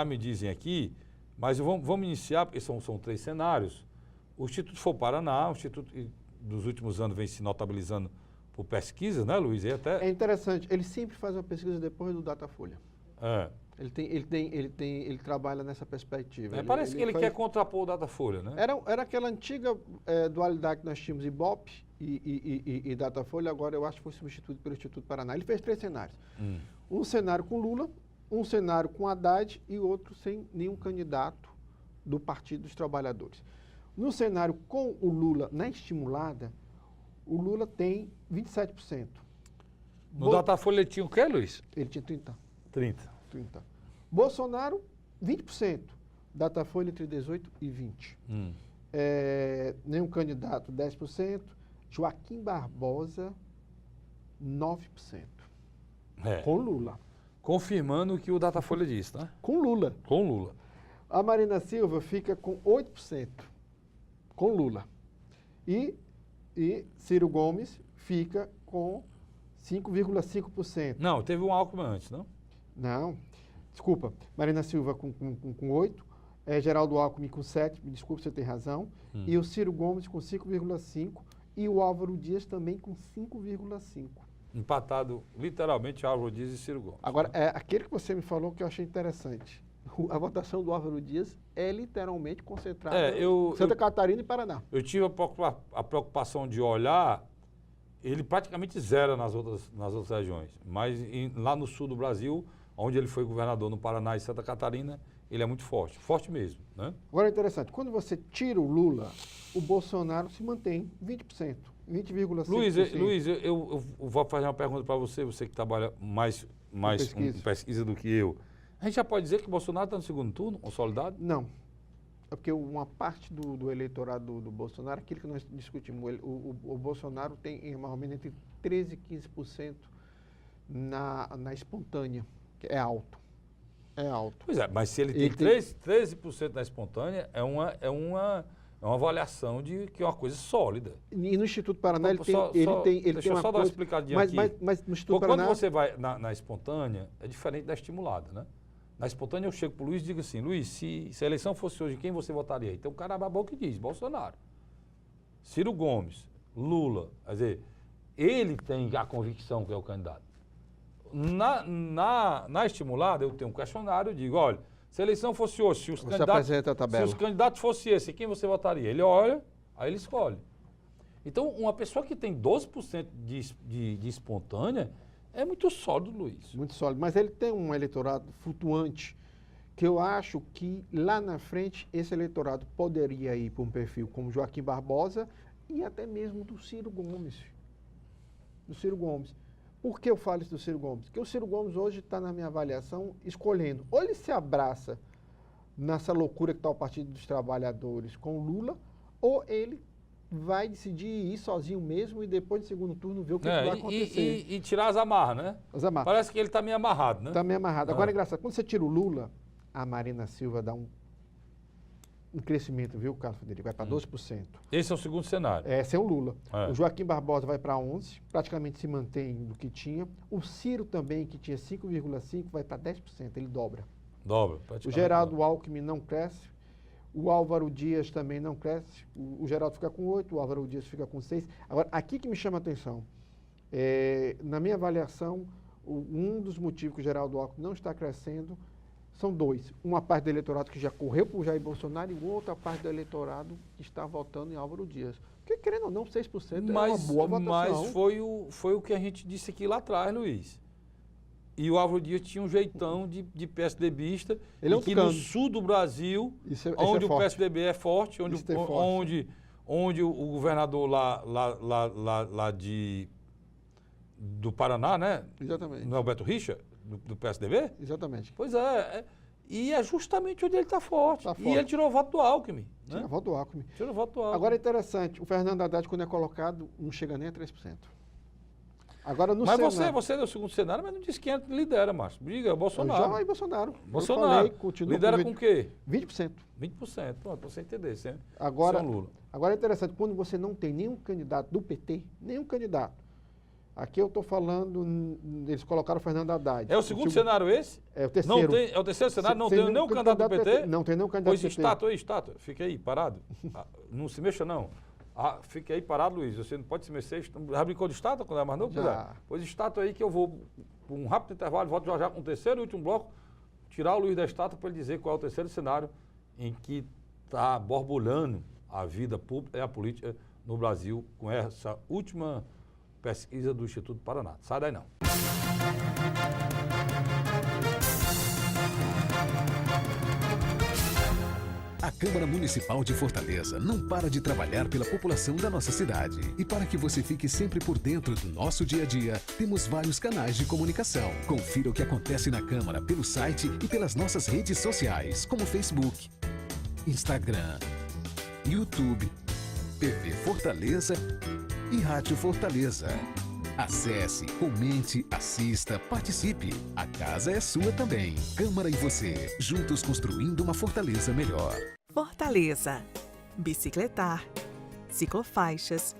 me dizem aqui. Mas vamos iniciar, porque são 3 cenários. O Instituto For Paraná, o Instituto dos últimos anos vem se notabilizando por pesquisas, né, Luiz? É interessante, ele sempre faz uma pesquisa depois do Datafolha. Ele trabalha nessa perspectiva. Parece que ele quer contrapor o Datafolha, né? Era aquela antiga dualidade que nós tínhamos, Ibope e Datafolha, agora eu acho que foi substituído pelo Instituto Paraná. Ele fez 3 cenários. Um cenário com Lula, um cenário com Haddad e outro sem nenhum candidato do Partido dos Trabalhadores. No cenário com o Lula na estimulada, o Lula tem 27%. No Datafolha ele tinha o quê, Luiz? Ele tinha 30%. 30%. Bolsonaro, 20%. Datafolha entre 18% e 20%. Nenhum candidato, 10%. Joaquim Barbosa, 9%. É. Com Lula. Confirmando o que o Datafolha disse, né? Com Lula. Com Lula. A Marina Silva fica com 8%. Com Lula. E Ciro Gomes fica com 5,5%. Não, teve um Alckmin antes, não? Não, desculpa. Marina Silva com 8%, Geraldo Alckmin com 7%, me desculpa, você tem razão, e o Ciro Gomes com 5,5% e o Álvaro Dias também com 5,5%. Empatado, literalmente, Álvaro Dias e Ciro Gomes. Agora, é aquele que você me falou que eu achei interessante. A votação do Álvaro Dias é literalmente concentrada em Santa Catarina e Paraná. Eu tive a preocupação de olhar, ele praticamente zera nas outras regiões, mas lá no sul do Brasil, onde ele foi governador no Paraná e Santa Catarina, ele é muito forte mesmo, né? Agora é interessante, quando você tira o Lula, o Bolsonaro se mantém 20%, 20,5%. Luiz, eu vou fazer uma pergunta para você que trabalha mais com pesquisa do que eu. A gente já pode dizer que o Bolsonaro está no segundo turno, consolidado? Não. É porque uma parte do eleitorado do Bolsonaro, aquilo que nós discutimos, o Bolsonaro tem mais ou menos entre 13% e 15% na espontânea, que é alto. É alto. Pois é, mas se ele tem 13% na espontânea, é uma avaliação de que é uma coisa sólida. E no Instituto Paraná Deixa eu só dar uma explicadinha aqui. Mas no Instituto Paraná... Quando você vai na espontânea, é diferente da estimulada, né? Na espontânea eu chego pro Luiz e digo assim, Luiz, se a eleição fosse hoje, quem você votaria? Então o cara babão que diz, Bolsonaro. Ciro Gomes, Lula, quer dizer, ele tem a convicção que é o candidato. Na estimulada eu tenho um questionário, eu digo, olha, se a eleição fosse hoje, se os candidatos fossem esse, quem você votaria? Ele olha, aí ele escolhe. Então uma pessoa que tem 12% de espontânea, é muito sólido, Luiz. Muito sólido. Mas ele tem um eleitorado flutuante, que eu acho que lá na frente esse eleitorado poderia ir para um perfil como Joaquim Barbosa e até mesmo do Ciro Gomes. Do Ciro Gomes. Por que eu falo isso do Ciro Gomes? Porque o Ciro Gomes hoje está, na minha avaliação, escolhendo. Ou ele se abraça nessa loucura que está o Partido dos Trabalhadores com o Lula, ou ele vai decidir ir sozinho mesmo e depois do segundo turno ver o que vai acontecer. E tirar as amarras, né? As amarras. Parece que ele está meio amarrado, né? Está meio amarrado. Agora é engraçado, quando você tira o Lula, a Marina Silva dá um crescimento, viu, Carlos Frederico? Vai para 12%. Esse é o segundo cenário. Sem o Lula. É. O Joaquim Barbosa vai para 11%, praticamente se mantém do que tinha. O Ciro também, que tinha 5,5%, vai para 10%, ele dobra. Dobra, praticamente. O Geraldo Alckmin não cresce. O Álvaro Dias também não cresce. O Geraldo fica com 8%, o Álvaro Dias fica com 6%. Agora, aqui que me chama a atenção, na minha avaliação, um dos motivos que o Geraldo Alckmin não está crescendo são dois. Uma parte do eleitorado que já correu para o Jair Bolsonaro e outra parte do eleitorado que está votando em Álvaro Dias. Porque, querendo ou não, 6% é uma boa votação. Mas foi o que a gente disse aqui lá atrás, Luiz. E o Álvaro Dias tinha um jeitão de PSDBista, ele é um que no sul do Brasil, onde o PSDB é forte, onde o governador lá do Paraná, né? Exatamente. Não é o Beto Richa, do PSDB? Exatamente. Pois é. E é justamente onde ele está forte. Tá forte. E ele tirou o voto do Alckmin. Né? Tirou o voto do Alckmin. Tirou o voto do Alckmin. Agora é interessante, o Fernando Haddad, quando é colocado, não chega nem a 3%. Agora, no mas Senado, você deu o segundo cenário, mas não disse quem lidera, Márcio. Briga, é o Bolsonaro. Já é Bolsonaro. Bolsonaro. Falei, lidera com o quê? 20%. 20%. Pronto, para você entender. Agora, Lula. Agora é interessante, quando você não tem nenhum candidato do PT, nenhum candidato. Aqui eu estou falando, eles colocaram o Fernando Haddad. É o segundo cenário esse? É o terceiro. É o terceiro cenário? Não tem nenhum candidato do PT? Não tem nenhum candidato do PT. Pois estátua. Fica aí, parado. Não se mexa, não. Fica aí parado, Luiz. Você não pode se mexer. Já brincou de estátua quando é mais novo? Já. Pois estátua aí que eu vou, por um rápido intervalo, volto já com o terceiro e último bloco, tirar o Luiz da estátua para ele dizer qual é o terceiro cenário em que está borbulhando a vida pública e a política no Brasil com essa última pesquisa do Instituto Paraná. Sai daí não. A Câmara Municipal de Fortaleza não para de trabalhar pela população da nossa cidade. E para que você fique sempre por dentro do nosso dia a dia, temos vários canais de comunicação. Confira o que acontece na Câmara pelo site e pelas nossas redes sociais, como Facebook, Instagram, YouTube, TV Fortaleza e Rádio Fortaleza. Acesse, comente, assista, participe. A casa é sua também. Câmara e você, juntos construindo uma Fortaleza melhor. Fortaleza. Bicicletar, ciclofaixas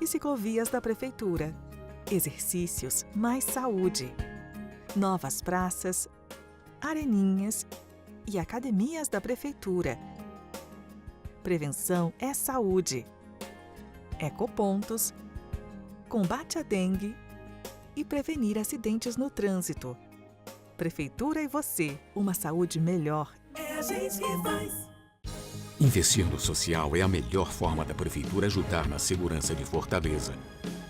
e ciclovias da Prefeitura. Exercícios mais saúde. Novas praças, areninhas e academias da Prefeitura. Prevenção é saúde. Ecopontos. Combate à dengue e prevenir acidentes no trânsito. Prefeitura e você, uma saúde melhor. É a gente que faz. Investir no social é a melhor forma da Prefeitura ajudar na segurança de Fortaleza.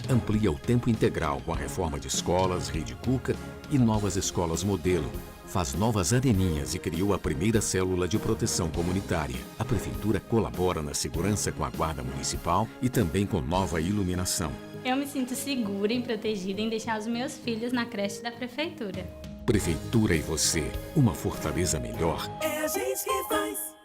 Amplia o tempo integral com a reforma de escolas, Rede Cuca e novas escolas modelo. Faz novas areninhas e criou a primeira célula de proteção comunitária. A Prefeitura colabora na segurança com a Guarda Municipal e também com nova iluminação. Eu me sinto segura e protegida em deixar os meus filhos na creche da Prefeitura. Prefeitura e você, uma Fortaleza melhor. É a gente que faz.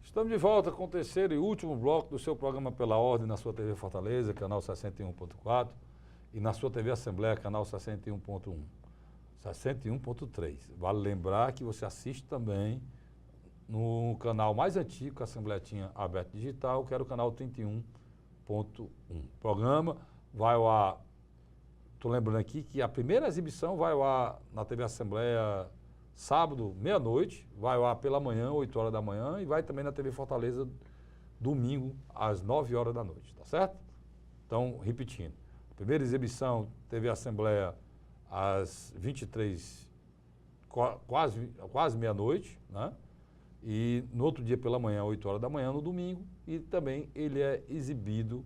Estamos de volta com o terceiro e último bloco do seu programa Pela Ordem na sua TV Fortaleza, canal 61.4, e na sua TV Assembleia, canal 61.1, 61.3. Vale lembrar que você assiste também no canal mais antigo que a Assembleia tinha aberto digital, que era o canal 31.1. O programa vai ao ar, estou lembrando aqui que a primeira exibição vai ao ar na TV Assembleia sábado, meia-noite, vai ao ar pela manhã, 8 horas da manhã, e vai também na TV Fortaleza domingo, às 9 horas da noite, tá certo? Então, repetindo, a primeira exibição, TV Assembleia, às 23, quase meia-noite, né? E no outro dia pela manhã, 8 horas da manhã, no domingo, e também ele é exibido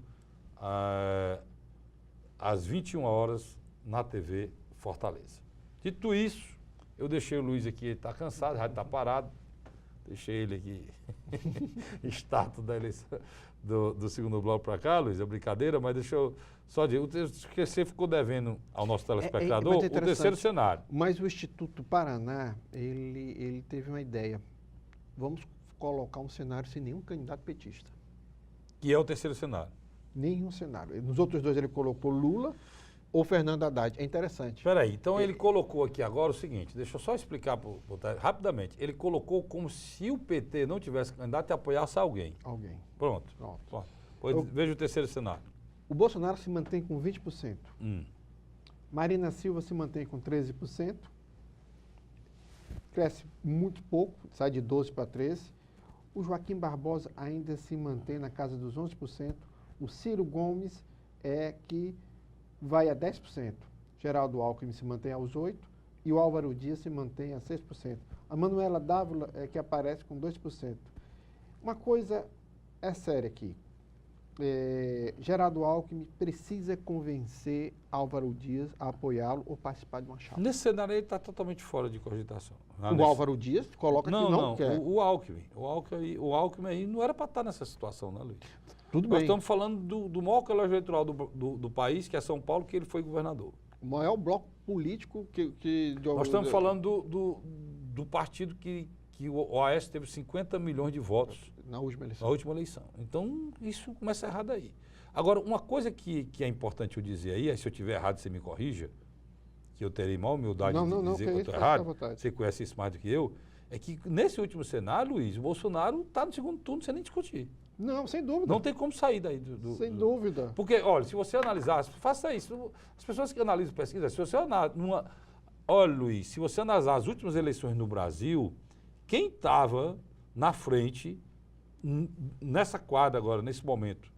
às 21 horas na TV Fortaleza. Dito isso, eu deixei o Luiz aqui, ele está cansado, já está parado. Deixei ele aqui, estátua da eleição do segundo bloco para cá, Luiz, é brincadeira, mas deixa eu só dizer, você ficou devendo ao nosso telespectador o terceiro cenário. Mas o Instituto Paraná, ele teve uma ideia. Vamos colocar um cenário sem nenhum candidato petista. Que é o terceiro cenário. Nenhum cenário. Nos outros dois ele colocou Lula ou Fernando Haddad. É interessante. Espera aí, então ele colocou aqui agora o seguinte, deixa eu só explicar rapidamente. Ele colocou como se o PT não tivesse candidato e apoiasse alguém. Alguém. Pronto. Pois veja o terceiro cenário. O Bolsonaro se mantém com 20%. Marina Silva se mantém com 13%. Cresce muito pouco, sai de 12% para 13%. O Joaquim Barbosa ainda se mantém na casa dos 11%. O Ciro Gomes é que vai a 10%. Geraldo Alckmin se mantém aos 8% e o Álvaro Dias se mantém a 6%. A Manuela Dávila é que aparece com 2%. Uma coisa é séria aqui. Geraldo Alckmin precisa convencer Álvaro Dias a apoiá-lo ou participar de uma chapa. Nesse cenário ele está totalmente fora de cogitação. Álvaro Dias coloca que não quer. O Alckmin aí não era para estar nessa situação, né, Luiz? Tudo Nós bem. estamos falando do maior colégio eleitoral do país, que é São Paulo, que ele foi governador. O maior bloco político que Nós estamos falando do partido que o OAS teve 50 milhões de votos na última eleição. Então, isso começa errado aí. Agora, uma coisa que é importante eu dizer aí, se eu estiver errado, você me corrija, que eu terei maior humildade de dizer que eu estou errado, você conhece isso mais do que eu, é que nesse último cenário, Luiz, o Bolsonaro está no segundo turno sem nem discutir. Não, sem dúvida. Não tem como sair daí. Sem dúvida. Porque, olha, se você analisar, faça isso. As pessoas que analisam pesquisa, se você analisar, olha, Luiz, se você analisar as últimas eleições no Brasil, quem estava na frente, nessa quadra agora, nesse momento,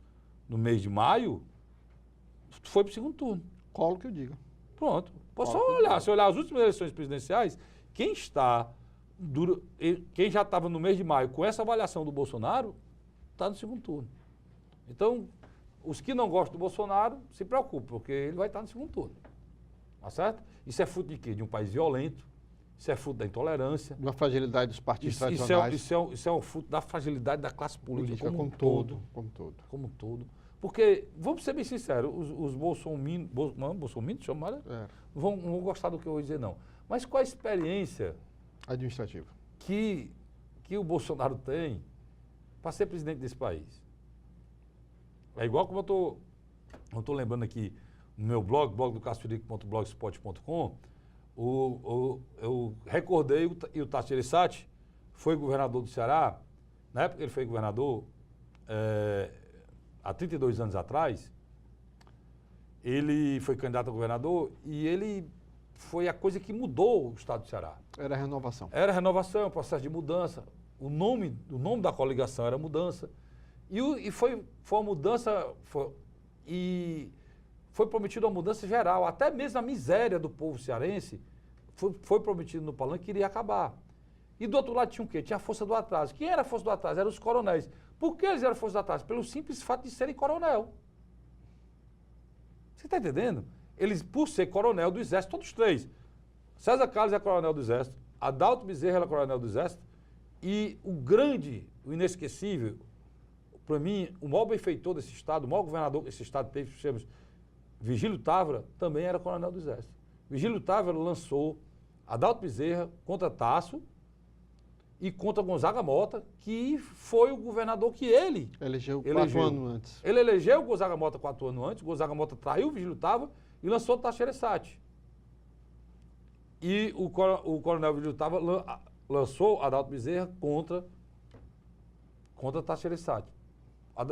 no mês de maio, foi para o segundo turno. Colo que eu diga. Pronto. Pode só olhar. Se olhar as últimas eleições presidenciais, quem já estava no mês de maio com essa avaliação do Bolsonaro, está no segundo turno. Então, os que não gostam do Bolsonaro se preocupam, porque ele vai estar no segundo turno. Tá certo? Isso é fruto de quê? De um país violento, isso é fruto da intolerância. Da fragilidade dos partidos tradicionais. Isso é um fruto da fragilidade da classe política como um todo. Como um todo. Porque, vamos ser bem sinceros, os bolsominions, chamaram? Vão gostar do que eu vou dizer, não. Mas qual a experiência administrativa que que o Bolsonaro tem para ser presidente desse país. É igual como eu estou lembrando aqui no meu blog do cassofederico.blogspot.com, eu recordei e o Tasso Gereissati foi governador do Ceará, na época que ele foi governador, há 32 anos atrás, ele foi candidato a governador e ele foi a coisa que mudou o estado do Ceará. Era a renovação. Era renovação, processo de mudança. O nome da coligação era mudança. E foi uma mudança, e foi prometido uma mudança geral. Até mesmo a miséria do povo cearense foi prometido no Palanque que iria acabar. E do outro lado tinha o quê? Tinha a força do atraso. Quem era a força do atraso? Eram os coronéis. Por que eles eram a força do atraso? Pelo simples fato de serem coronel. Você está entendendo? Eles, por ser coronel do Exército, todos três. César Carlos é coronel do Exército, Adalto Bezerra era coronel do Exército, e o grande, o inesquecível, para mim, o maior benfeitor desse Estado, o maior governador que esse Estado teve, chamamos Vigílio Távora, também era coronel do Exército. Vigílio Távora lançou Adalto Bezerra contra Tasso e contra Gonzaga Mota, que foi o governador que ele elegeu 4 anos antes. Ele elegeu o Gonzaga Mota 4 anos antes, Gonzaga Mota traiu o Vigílio Távora e lançou o Tasso Gereissati. E o coronel Vigílio Távora lançou Adalto Bezerra contra Tasso Gereissati.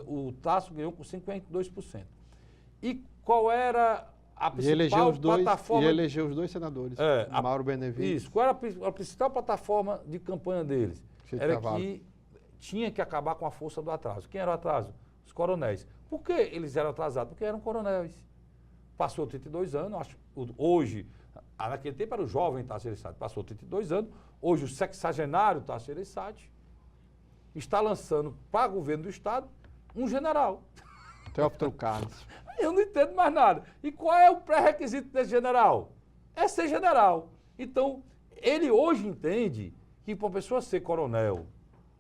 O Tasso ganhou com 52%. E qual era a principal plataforma... E elegeu os 2 senadores, Mauro Benevides. Isso. Qual era a principal plataforma de campanha deles? Era que tinha que acabar com a força do atraso. Quem era o atraso? Os coronéis. Por que eles eram atrasados? Porque eram coronéis. Passou 32 anos, hoje, naquele tempo era o jovem Tasso Gereissati, passou 32 anos, hoje o sexagenário Tasso Gereissati está lançando para o governo do Estado um general. Teófilo Carlos. Eu não entendo mais nada. E qual é o pré-requisito desse general? É ser general. Então, ele hoje entende que para uma pessoa ser coronel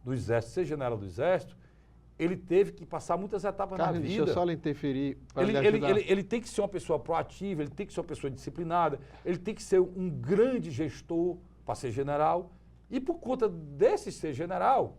do Exército, ser general do Exército, ele teve que passar muitas etapas na vida. Deixa eu só lhe interferir para ele tem que ser uma pessoa proativa, ele tem que ser uma pessoa disciplinada, ele tem que ser um grande gestor para ser general. E por conta desse ser general,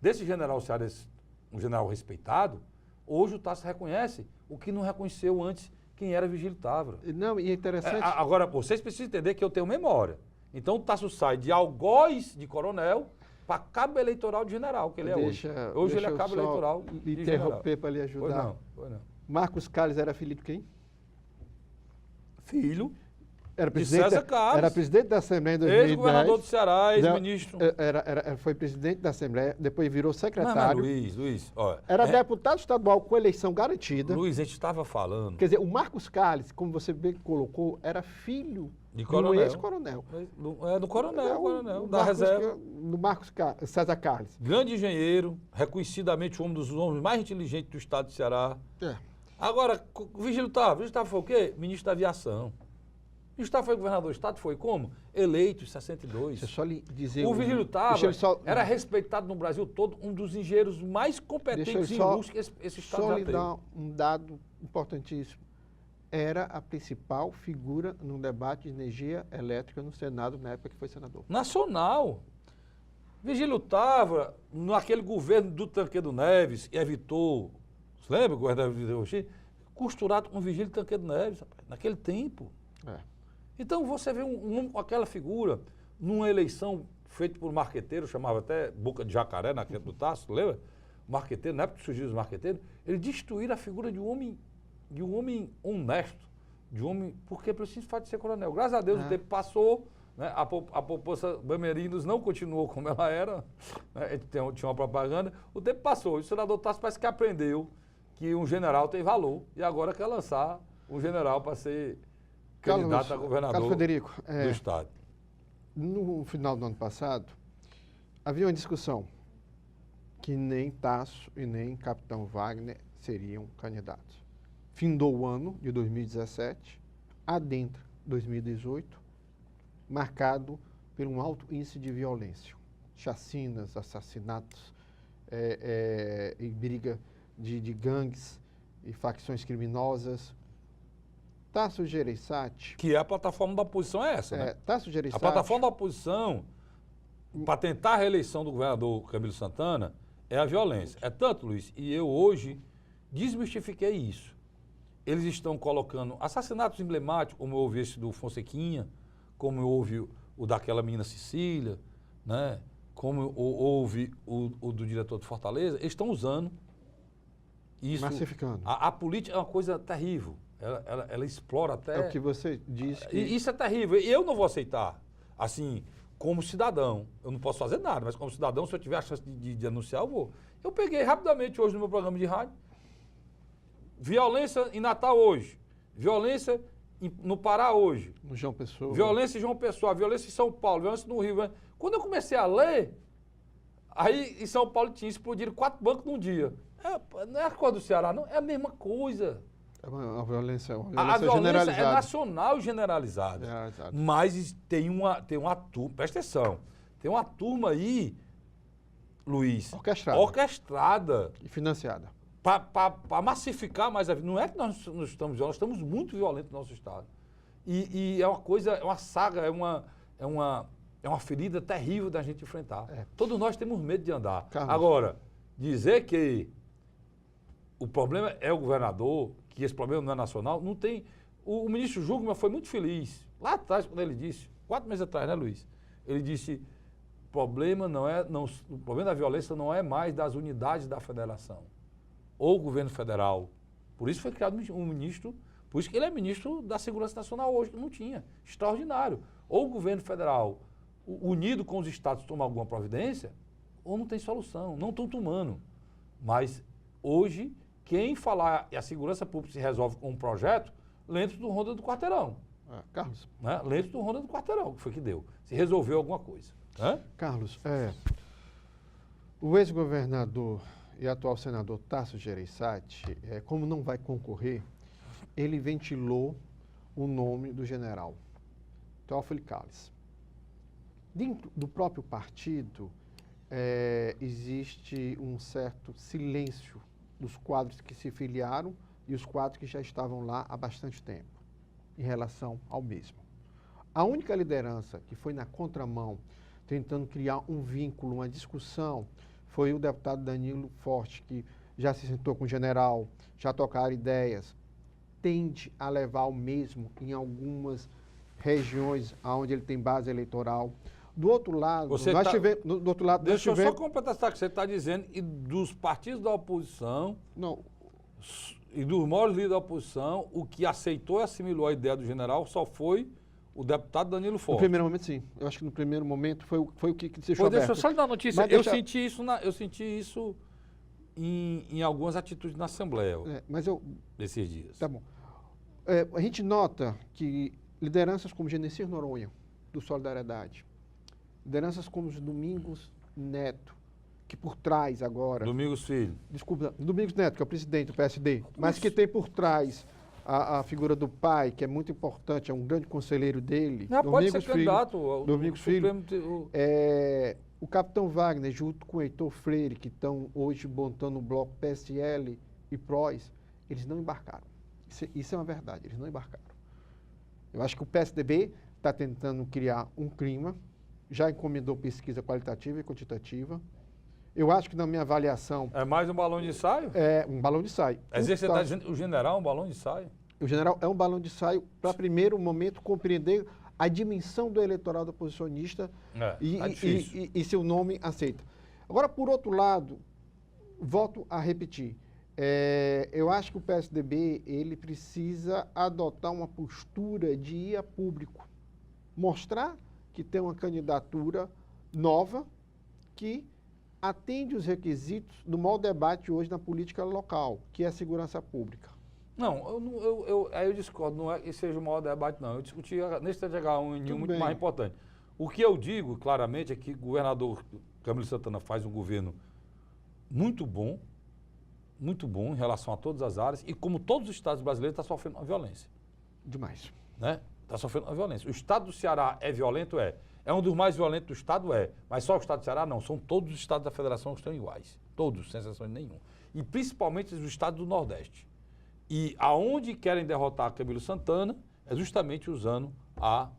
desse general cearense, um general respeitado, hoje o Tasso reconhece o que não reconheceu antes quem era Vigílio Távora. Não, e é interessante... Agora, vocês precisam entender que eu tenho memória. Então o Tasso sai de algoz de coronel para cabo eleitoral de general, que ele é hoje. Hoje ele é cabo eleitoral de general. Interromper para lhe ajudar. Pois não. Marcos Carlos era filho de quem? Filho era de César Carlos. Era presidente da Assembleia em 2010. Ex-governador do Ceará, ex-ministro. Foi presidente da Assembleia, depois virou secretário. Mas Luiz, olha, era deputado estadual com eleição garantida. Luiz, a gente estava falando... Quer dizer, o Marcos Carlos, como você bem colocou, era filho de um ex-coronel. Do coronel, da reserva. Do Marcos Carlos, César Carlos. Grande engenheiro, reconhecidamente um dos homens mais inteligentes do estado do Ceará. Agora, o Vigílio Távora foi o quê? Ministro da Aviação. O Estado foi governador do Estado, foi como? Eleito em 62. Deixa eu só lhe dizer... O Vigílio Távora era respeitado no Brasil todo, um dos engenheiros mais competentes em luz que esse Estado já teve. Só lhe dar um dado importantíssimo. Era a principal figura no debate de energia elétrica no Senado, na época que foi senador. Nacional. Vigílio Távora, naquele governo do Tancredo Neves, evitou, você lembra o governo do costurado com o Vigílio Tancredo Neves, rapaz, naquele tempo. Então você vê um homem com aquela figura numa eleição feita por marqueteiro, chamava até Boca de Jacaré, naquele do Tasso, lembra? Marqueteiro, na época que surgiu os marqueteiros, ele destruíram a figura de um homem honesto, de um homem, porque precisa de ser coronel. Graças a Deus o tempo passou, né? A poupança Bamerinos não continuou como ela era, né? Tinha uma propaganda, o tempo passou, e o senador Tasso parece que aprendeu que um general tem valor e agora quer lançar um general para ser candidato a governador do Estado. No final do ano passado, havia uma discussão que nem Tasso e nem Capitão Wagner seriam candidatos. Findou o ano de 2017, adentra 2018, marcado por um alto índice de violência. Chacinas, assassinatos, e briga de gangues e facções criminosas. Tasso Gereissati... Que é a plataforma da oposição é essa, né? Tasso Gereissati... A plataforma da oposição para tentar a reeleição do governador Camilo Santana é a violência. É tanto, Luiz, e eu hoje desmistifiquei isso. Eles estão colocando assassinatos emblemáticos, como houve esse do Fonsequinha, como houve o daquela menina Cecília, né? Como houve o do diretor de Fortaleza, eles estão usando isso. Massificando. A política é uma coisa terrível. Ela explora até... É o que você diz que... Isso é terrível. E eu não vou aceitar. Assim, como cidadão, eu não posso fazer nada, mas como cidadão, se eu tiver a chance de denunciar, eu vou. Eu peguei rapidamente hoje no meu programa de rádio. Violência em Natal hoje. Violência no Pará hoje. No João Pessoa. Violência em João Pessoa, violência em São Paulo, violência no Rio. Quando eu comecei a ler, aí em São Paulo tinha explodido 4 bancos num dia. Não é a coisa do Ceará, não. É a mesma coisa. É uma violência, A violência generalizada. é nacional e generalizada. Generalizada. Mas tem uma turma, presta atenção, tem uma turma aí, Luiz, orquestrada E financiada. para massificar mais a vida. Não é que nós estamos violentos, nós estamos muito violentos no nosso estado. E é uma coisa, é uma saga, é uma ferida terrível da gente enfrentar. Todos nós temos medo de andar. Carlos. Agora, dizer que o problema é o governador, que esse problema não é nacional, não tem... O ministro Jungmann foi muito feliz, lá atrás, quando ele disse, 4 meses atrás, né, Luiz? Ele disse, o problema da violência não é mais das unidades da federação, ou o governo federal. Por isso foi criado um ministro, por isso que ele é ministro da Segurança Nacional hoje, que não tinha. Extraordinário. Ou o governo federal, unido com os estados, toma alguma providência, ou não tem solução, não estão tomando. Mas hoje, quem falar e a segurança pública se resolve com um projeto, dentro do Ronda do Quarteirão. Carlos. Né? Dentro do Ronda do Quarteirão, que foi que deu. Se resolveu alguma coisa. Né? Carlos, o ex-governador e atual senador Tasso Gereissati, como não vai concorrer, ele ventilou o nome do general Teófilo Calles. Dentro do próprio partido, existe um certo silêncio dos quadros que se filiaram e os quadros que já estavam lá há bastante tempo, em relação ao mesmo. A única liderança que foi na contramão, tentando criar um vínculo, uma discussão, foi o deputado Danilo Forte, que já se sentou com o general, já tocaram ideias, tende a levar o mesmo em algumas regiões onde ele tem base eleitoral. Do outro lado, Deixa eu só completar o que você está dizendo, e dos partidos da oposição, e dos maiores líderes da oposição, o que aceitou e assimilou a ideia do general só foi o deputado Danilo Forte. No primeiro momento, sim. Eu acho que no primeiro momento foi o que deixou aberto. Deixa eu só lhe dar uma notícia. Eu senti isso em algumas atitudes na Assembleia desses dias. Tá bom. A gente nota que lideranças como Genesi Noronha, do Solidariedade, lideranças como os Domingos Neto, que por trás agora... Domingos Filho. Desculpa, Domingos Neto, que é o presidente do PSD, mas que tem por trás a figura do pai, que é muito importante, é um grande conselheiro dele. Pode ser candidato. Domingos Filho. O capitão Wagner, junto com o Heitor Freire, que estão hoje montando o bloco PSL e PROS, eles não embarcaram. Isso é uma verdade, eles não embarcaram. Eu acho que o PSDB está tentando criar um clima, já encomendou pesquisa qualitativa e quantitativa. Eu acho que na minha avaliação... É mais um balão de ensaio? É um balão de ensaio. Você está dizendo que o general é um balão de ensaio? O general é um balão de ensaio para, primeiro momento, compreender a dimensão do eleitorado oposicionista e seu nome aceita. Agora, por outro lado, volto a repetir, eu acho que o PSDB ele precisa adotar uma postura de ir a público, mostrar que tem uma candidatura nova que atende os requisitos do maior debate hoje na política local, que é a segurança pública. Não, eu discordo, não é que seja o maior debate, não. Eu discuti nesse TDH1 muito mais importante. O que eu digo, claramente, é que o governador Camilo Santana faz um governo muito bom em relação a todas as áreas, e como todos os estados brasileiros, está sofrendo uma violência. Demais. Né? Está sofrendo uma violência. O estado do Ceará é violento? É um dos mais violentos do estado? Mas só o estado do Ceará? Não. São todos os estados da federação que estão iguais. Todos, sem exceção nenhuma. E principalmente os estados do Nordeste. E aonde querem derrotar Camilo Santana é justamente usando a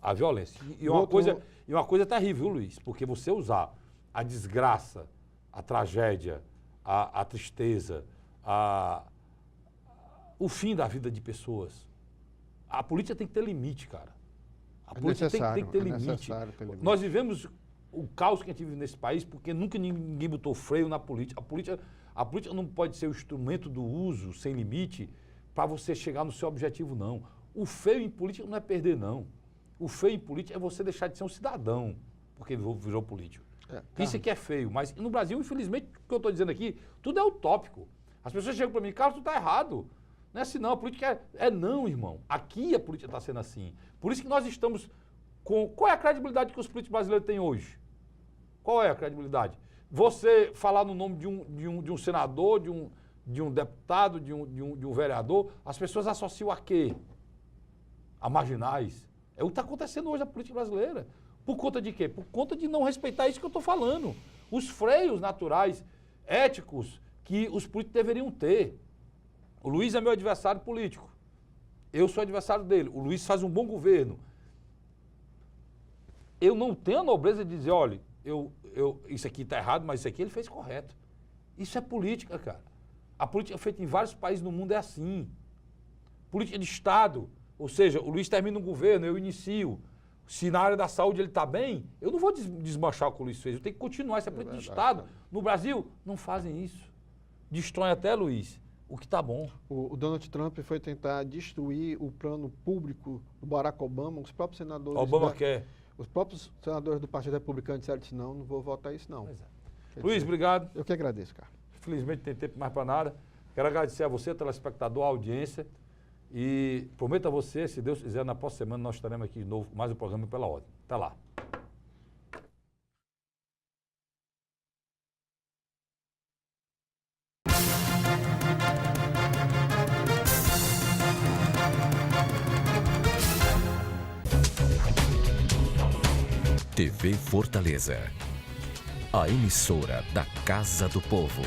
a violência. E uma coisa terrível, Luiz, porque você usar a desgraça, a tragédia, a tristeza, o fim da vida de pessoas. A política tem que ter limite, cara. A política tem que ter limite. Nós vivemos o caos que a gente vive nesse país porque nunca ninguém botou freio na política. A política não pode ser o instrumento do uso sem limite para você chegar no seu objetivo, não. O feio em política não é perder, não. O feio em política é você deixar de ser um cidadão porque virou político. Isso aqui é feio, mas no Brasil, infelizmente, o que eu estou dizendo aqui, tudo é utópico. As pessoas chegam para mim, Carlos, tu está errado. Não é assim não, a política não, irmão. Aqui a política está sendo assim. Por isso que nós estamos com... Qual é a credibilidade que os políticos brasileiros têm hoje? Qual é a credibilidade? Você falar no nome de um senador, de um deputado, de um vereador, as pessoas associam a quê? A marginais. É o que está acontecendo hoje na política brasileira. Por conta de quê? Por conta de não respeitar isso que eu estou falando. Os freios naturais, éticos, que os políticos deveriam ter. O Luiz é meu adversário político. Eu sou adversário dele. O Luiz faz um bom governo. Eu não tenho a nobreza de dizer, olha, isso aqui está errado, mas isso aqui ele fez correto. Isso é política, cara. A política feita em vários países no mundo é assim. Política de Estado. Ou seja, o Luiz termina um governo, eu inicio. Se na área da saúde ele está bem, eu não vou desmanchar o que o Luiz fez. Eu tenho que continuar. Isso é política de Estado. No Brasil, não fazem isso. Destrói até, Luiz, o que está bom. O Donald Trump foi tentar destruir o plano público do Barack Obama. Os próprios senadores... Os próprios senadores do Partido Republicano disseram assim, não vou votar isso não. Luiz, obrigado. Eu que agradeço, cara. Felizmente tem tempo mais para nada. Quero agradecer a você, telespectador, a audiência. E prometo a você, se Deus quiser, na próxima semana nós estaremos aqui de novo com mais um programa Pela Ordem. Até lá. TV Fortaleza, a emissora da Casa do Povo.